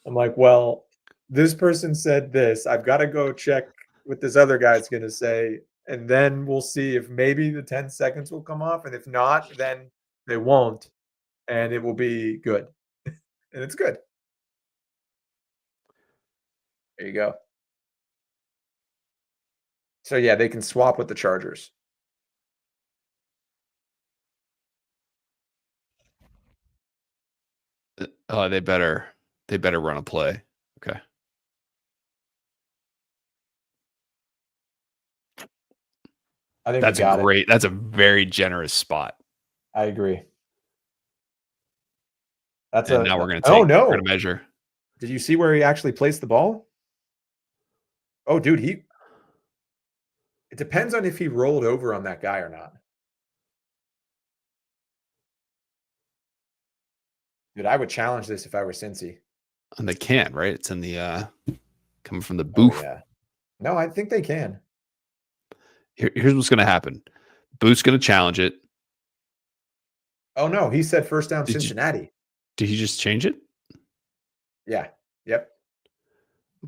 I'm like, well, this person said this. I've got to go check what this other guy's going to say. And then we'll see if maybe the 10 seconds will come off. And if not, then they won't. And it will be good. And it's good. There you go. So, yeah, they can swap with the Chargers. They better run a play. Okay. I think That's we got great. That's a very generous spot. I agree. That's And now we're going to take. Oh no! We're going to measure. Did you see where he actually placed the ball? Oh, dude, it depends on if he rolled over on that guy or not. Dude, I would challenge this if I were Cincy. And they can, right? It's in the coming from the Oh, booth. yeah. No, I think they can. Here's what's going to happen. Booth's going to challenge it. Oh no, he said first down Cincinnati. Did he just change it? Yeah. Yep.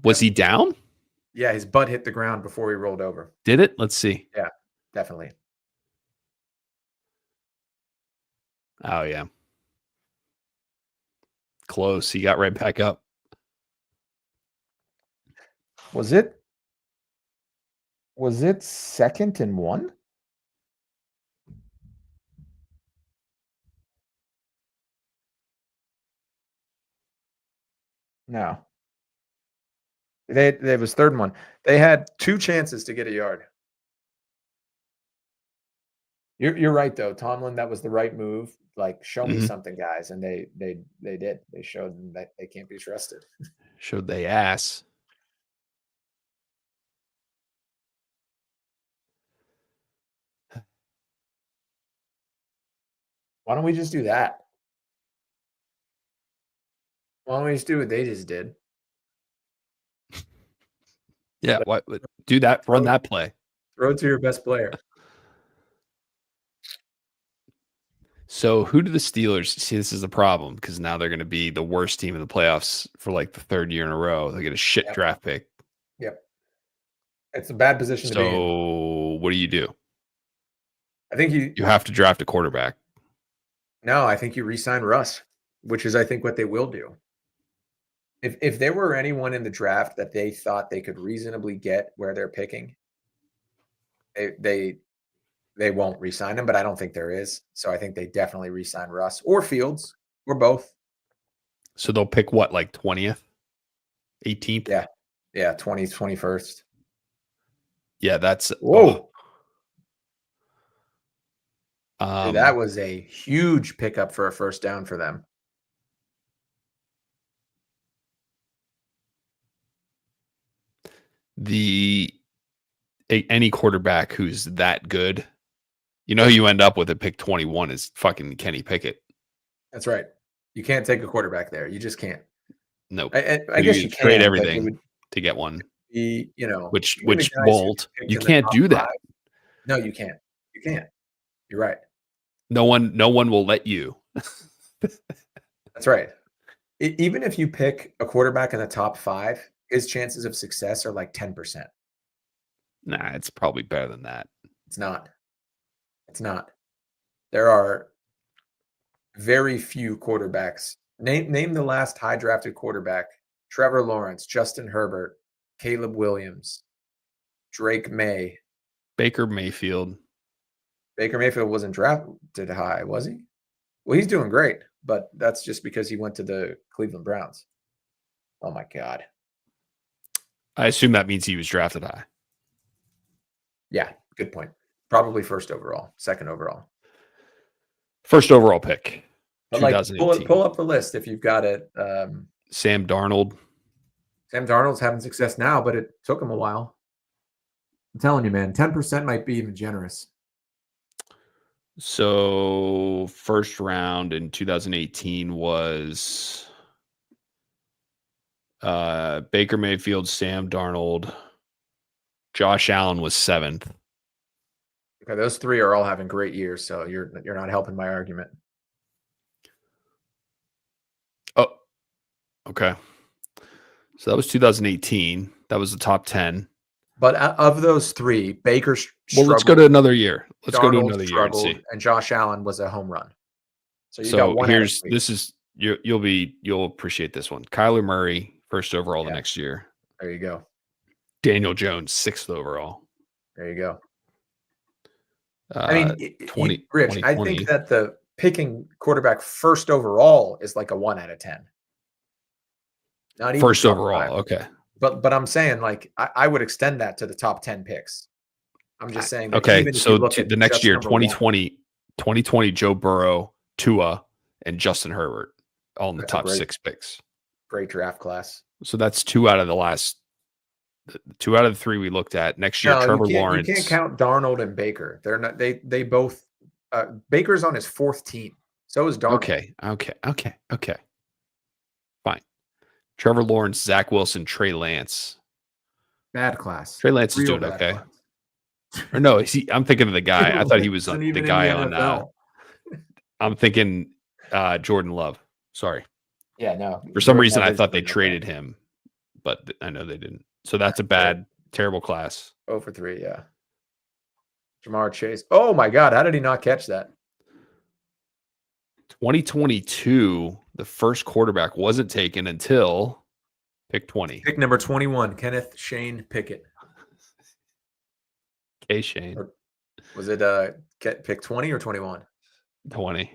Was he down? Yeah, his butt hit the ground before he rolled over. Did it? Let's see. Yeah, definitely. Oh yeah. Close. He got right back up. Was it 2nd and 1? No. It was 3rd and 1. They had 2 chances to get a yard. You're right though, Tomlin. That was the right move. Like, show me something, guys, and they did. They showed them that they can't be trusted. Showed they ass. Why don't we just do that? Why don't we just do what they just did? Yeah, what do that? Run that play. Throw it to your best player. So who do the Steelers see? This is the problem because now they're going to be the worst team in the playoffs for like the third year in a row. They get a shit Yep. draft pick. Yep. It's a bad position to be in. So what do? I think You have to draft a quarterback. No, I think you re-sign Russ, which is I think what they will do. If there were anyone in the draft that they thought they could reasonably get where they're picking, they won't re-sign him, but I don't think there is. So I think they definitely re-sign Russ or Fields or both. So they'll pick what, like 20th, 18th? Yeah. Yeah, 20th, 21st. Yeah, that's Whoa. Oh. That was a huge pickup for a first down for them. Any quarterback who's that good, you know who you end up with at pick 21 is fucking Kenny Pickett. That's right. You can't take a quarterback there. You just can't. Nope. I guess you can trade everything to get one. Be, which won't. You can't do that. No, you can't. You can't. You're right. No one will let you. That's right. Even if you pick a quarterback in the top 5, his chances of success are like 10%. Nah, it's probably better than that. It's not. It's not. There are very few quarterbacks. Name the last high drafted quarterback: Trevor Lawrence, Justin Herbert, Caleb Williams, Drake May, Baker Mayfield. Baker Mayfield wasn't drafted high, was he? Well, he's doing great, but that's just because he went to the Cleveland Browns. Oh my God. I assume that means he was drafted high. Yeah, good point. Probably first overall, second overall. First overall pick. But like, pull up the list if you've got it. Sam Darnold. Sam Darnold's having success now, but it took him a while. I'm telling you, man, 10% might be even generous. So first round in 2018 was Baker Mayfield, Sam Darnold, Josh Allen was 7th. Okay, those 3 are all having great years, so you're not helping my argument. Oh, okay. So that was 2018. That was the top 10. But of those 3, Baker struggled. Well, let's go to another year. Let's go to another year and see. And Josh Allen was a home run. So you got one. You'll appreciate this one. Kyler Murray, first overall the next year. There you go. Daniel Jones, 6th overall. There you go. I mean, 20, Rich, I think that the picking quarterback first overall is like a 1 out of 10. Not even first overall. 5. Okay. But I'm saying, like, I would extend that to the top 10 picks. I'm just saying. That okay. So the next year, 2020, Joe Burrow, Tua, and Justin Herbert, all in the top 6 picks. Great draft class. So that's 2 out of the 3 we looked at. Next year, Trevor Lawrence. You can't count Darnold and Baker. They're not. They both. Baker's on his 4th team. So is Darnold. Okay. Fine. Trevor Lawrence, Zach Wilson, Trey Lance. Bad class. Trey Lance is doing okay. Or no, I'm thinking of the guy. I thought he was the guy on. I'm thinking Jordan Love. Sorry. Yeah, no. For some reason, I thought they traded him, but I know they didn't. So that's a bad, terrible class. 0 for 3, yeah. Jamar Chase. Oh my God, how did he not catch that? 2022, the first quarterback wasn't taken until pick 20. Pick number 21, Kenneth Shane Pickett. K. Shane. Or was it pick 20 or 21? 20.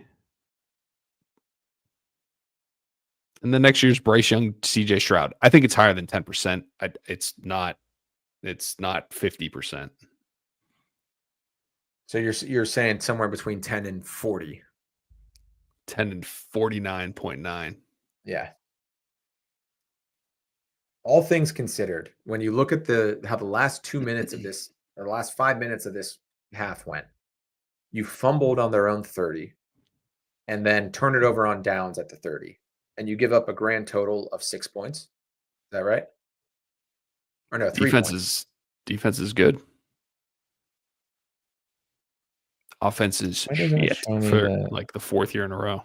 And the next year's Bryce Young, CJ Stroud. I think it's higher than 10%. It's not 50%. So you're saying somewhere between 10 and 40. 10 and 49.9. Yeah. All things considered, when you look at how the last 2 minutes of this, or the last 5 minutes of this half went, you fumbled on their own 30 and then turn it over on downs at the 30. And you give up a grand total of 6 points. Is that right? Or no, 3 points. Defense is good. Offense is Why doesn't it shit show me for the like the 4th year in a row.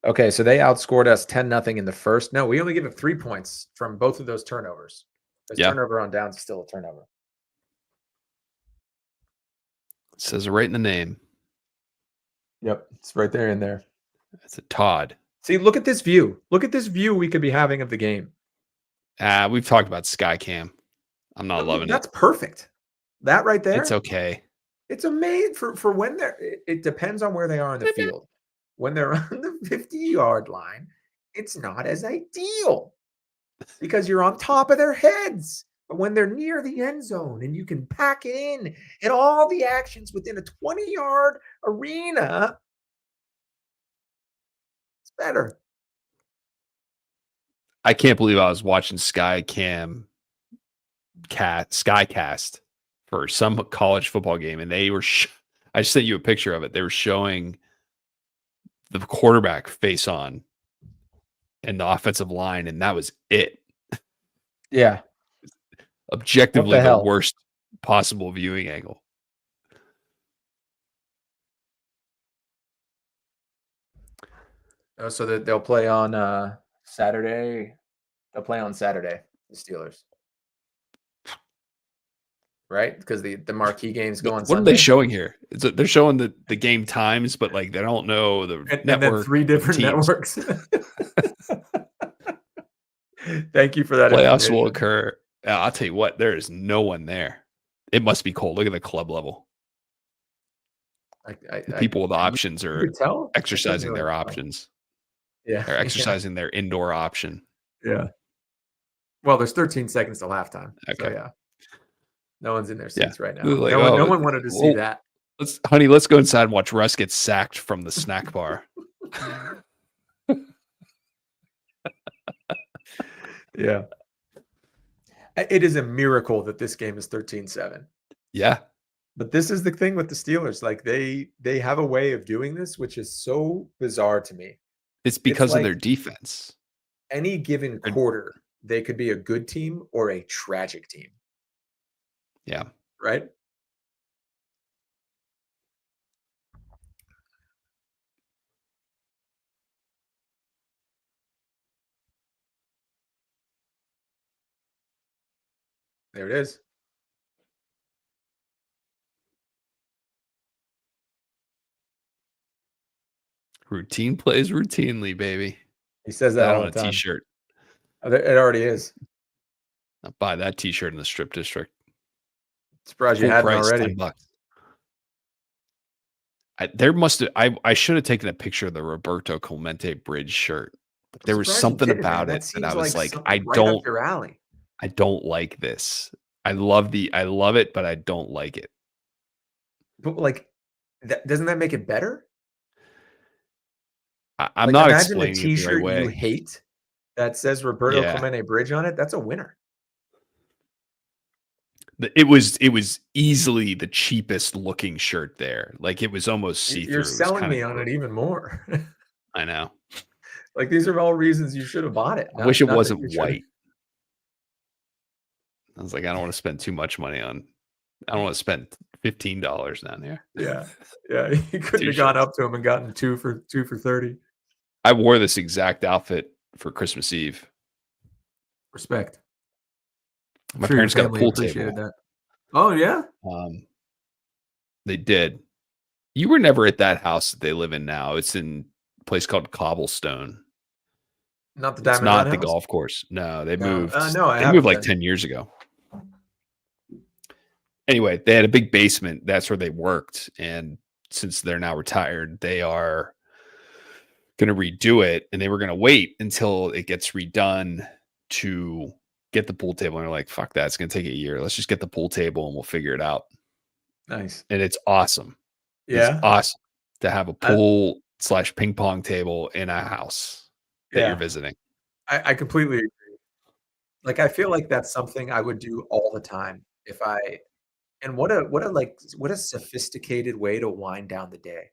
Okay, so they outscored us 10-0 in the first. No, we only give up 3 points from both of those turnovers. Because Yeah. turnover on downs is still a turnover. It says it right in the name. Yep, it's right there in there. It's a Todd. See, look at this view. Look at this view we could be having of the game. We've talked about Skycam. I'm not loving That's it. perfect. That right there. It's okay. It's amazing for when they're. It depends on where they are in the field. When they're on the 50-yard line, it's not as ideal because you're on top of their heads. But when they're near the end zone and you can pack it in and all the actions within a 20-yard arena, it's better. I can't believe I was watching Skycast for some college football game, and they were. I sent you a picture of it. They were showing the quarterback face on and the offensive line, and that was it. Yeah. Objectively, the hell? worst possible viewing angle. Oh, so that they'll play on Saturday. They'll play on Saturday, the Steelers. Right? Because the marquee games go on What Sunday. are they showing here? They're showing the game times, but like they don't know the and network. then 3 different teams. networks. Thank you for that. Playoffs will occur. I'll tell you what, there is no one there. It must be cold. Look at the club level. The people with options are exercising their options. Yeah. They're exercising their indoor option. Yeah. Well, there's 13 seconds till halftime. Okay. So yeah. No one's in their seats right now. Like, no one wanted to see that. Let's go inside and watch Russ get sacked from the snack bar. Yeah. It is a miracle that this game is 13-7. Yeah. But this is the thing with the Steelers. Like they have a way of doing this, which is so bizarre to me. It's because of their defense. Any given quarter, they could be a good team or a tragic team. Yeah. Right? There it is. Routine plays routinely, baby. He says that all on the time. T-shirt. It already is. I'll buy that T-shirt in the strip district. Surprised you hadn't already. $10. I should have taken a picture of the Roberto Clemente Bridge shirt. But there was something about it that I was like, I don't like this. I love it, but I don't like it. But like, doesn't that make it better? I'm not explaining it the right way. You hate that says Roberto Clemente Bridge on it. That's a winner. It was easily the cheapest looking shirt there. Like it was almost see-through. You're selling me on it even more. I know. Like these are all reasons you should have bought it. I wish it wasn't white. I was like, I don't want to spend too much money on. I don't want to spend $15 down here. Yeah, yeah. You couldn't have gone up to him and gotten two for 30. I wore this exact outfit for Christmas Eve. Respect. My parents got a pool table. That. Oh yeah. They did. You were never at that house that they live in now. It's in a place called Cobblestone. Not the Diamond. It's not the house? Golf course. No, they moved. They moved like 10 years ago. Anyway, they had a big basement. That's where they worked. And since they're now retired, they are going to redo it. And they were going to wait until it gets redone to get the pool table. And they're like, fuck that. It's going to take a year. Let's just get the pool table and we'll figure it out. Nice. And it's awesome. Yeah. It's awesome to have a pool / ping pong table in a house that you're visiting. I completely agree. Like, I feel like that's something I would do all the time if I, and what a sophisticated way to wind down the day.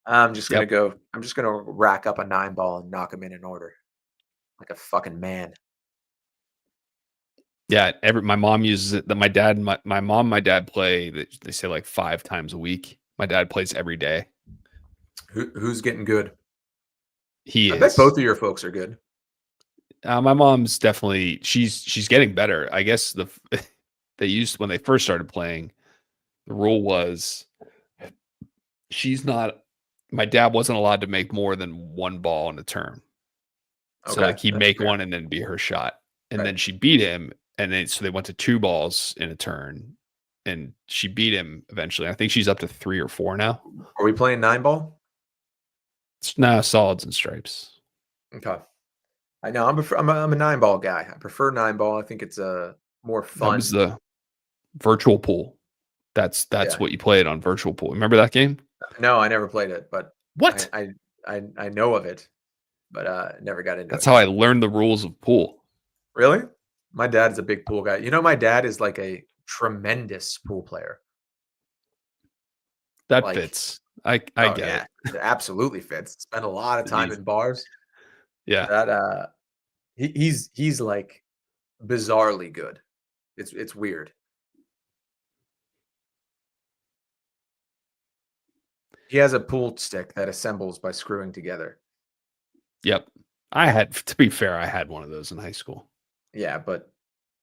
I'm just going to rack up a 9-ball and knock them in order. Like a fucking man. Yeah, my mom uses it. My dad, my mom, and my dad play. They say like 5 times a week. My dad plays every day. Who's getting good? He I bet is. both of your folks are good. My mom's definitely she's getting better. I guess they used when they first started playing. The rule was she's not. My dad wasn't allowed to make more than one ball in a turn. So Okay, like he'd that's make fair. one and then be her shot, and Right. then she beat him, and then so they went to 2 balls in a turn, and she beat him eventually. I think she's up to 3 or 4 now. Are we playing 9-ball? It's now solids and stripes. Okay. I know I'm a 9-ball guy. I prefer 9-ball. I think it's a more That was fun. the virtual pool. That's Yeah. what you played on virtual pool. Remember that game? No, I never played it, but What? I know of it, but never got into That's it. how I learned the rules of pool. Really? My dad is a big pool guy. You know, my dad is like a tremendous pool player. That Like, fits. I oh get yeah, it. it absolutely fits. Spent a lot of time He's in bars. yeah. That he's like bizarrely good. It's weird. He has a pool stick that assembles by screwing together. Yep. I had to be fair, I had one of those in high school. Yeah, but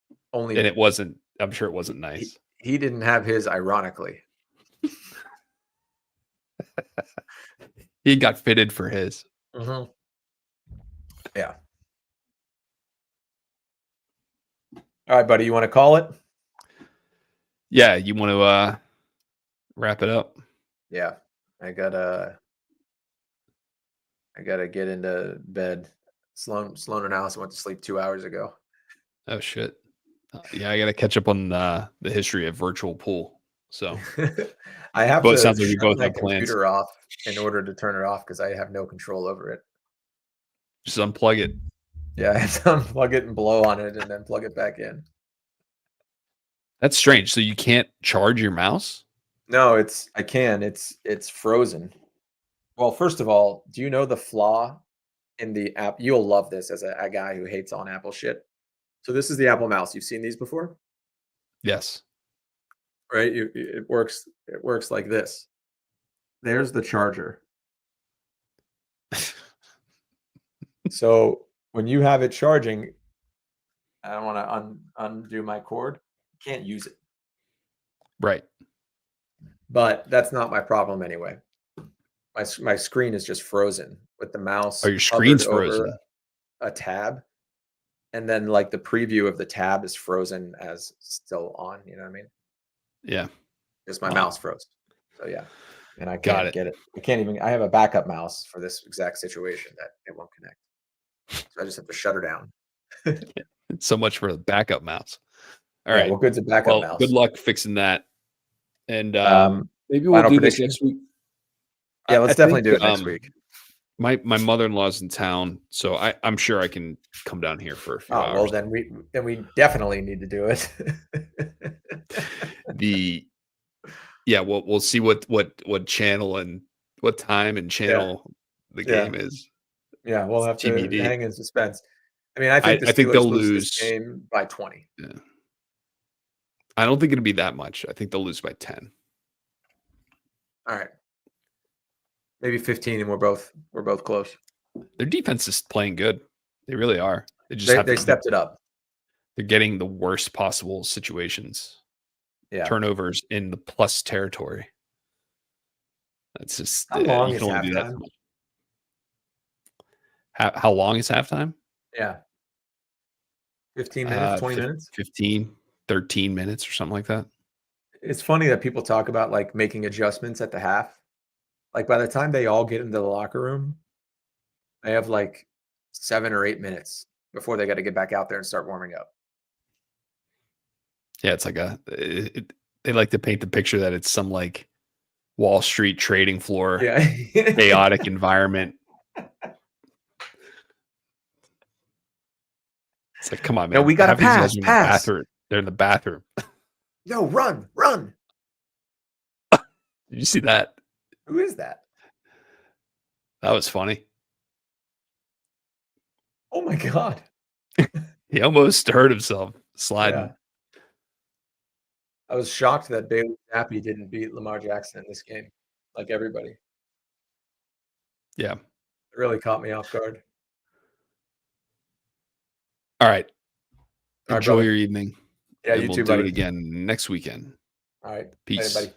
And only it wasn't I'm sure it wasn't he, nice. he didn't have his ironically. He got fitted for his. Mhm. Yeah. All right, buddy, you want to call it? Yeah, you want to wrap it up? Yeah. I gotta get into bed. Sloan and Alice went to sleep 2 hours ago. Oh shit. Yeah, I got to catch up on the history of virtual pool. So, I have but it to sounds like we shut both my have plans. computer off in order to turn it off because I have no control over it. Just unplug it. Yeah, I have to unplug it and blow on it and then plug it back in. That's strange. So you can't charge your mouse? No, I can. It's frozen. Well, first of all, do you know the flaw in the app? You'll love this as a guy who hates on Apple shit. So this is the Apple mouse. You've seen these before, Yes. right? It works. It works like this. There's the charger. So when you have it charging, I don't want to undo my cord. You can't use it. Right. But that's not my problem anyway. My screen is just frozen with the mouse Oh, your hovered screen's over frozen. a tab, and then like the preview of the tab is frozen as still on. You know what I mean? Yeah. Just my Wow. mouse froze. So yeah, and I Got can't it. get it. I can't even. I have a backup mouse for this exact situation that it won't connect. So I just have to shut her down. So much for the backup mouse. All Yeah, right. well, good's a backup Well, mouse. good luck fixing that. And maybe we'll Final do this prediction? next week. Yeah, I let's definitely think, do it next week. My mother-in-law's in town, so I'm sure I can come down here for a few Oh, well, hours. then we definitely need to do it. We'll see what channel and what time and channel the Yeah. game is. Yeah, we'll have to TBD. hang in suspense. I mean, I think the I think Steelers they'll lose this lose. game by 20. Yeah. I don't think it'll be that much. I think they'll lose by 10. All right. Maybe 15 and we're both close. Their defense is playing good. They really are. They stepped it up. They're getting the worst possible situations. Yeah. Turnovers in the plus territory. That's just How long you is can only do that so halftime? much. How long is halftime? Yeah. 15 minutes, 20 minutes? 15, 13 minutes or something like that. It's funny that people talk about like making adjustments at the half. Like by the time they all get into the locker room, they have like 7 or 8 minutes before they got to get back out there and start warming up. Yeah, it's like they like to paint the picture that it's some like Wall Street trading floor, Yeah. chaotic environment. It's like, come on, man. No, we gotta Half these guys pass. are in the bathroom. They're in the bathroom. No, run. Did you see that? Who is that? That was funny. Oh my God. He almost hurt himself. sliding. Yeah. I was shocked that Bailey Zappi didn't beat Lamar Jackson in this game, like everybody. Yeah. It really caught me off guard. All right. All right, Enjoy brother. your evening. Yeah, And you we'll too, do buddy. it again next weekend. All right. Later, Peace. buddy.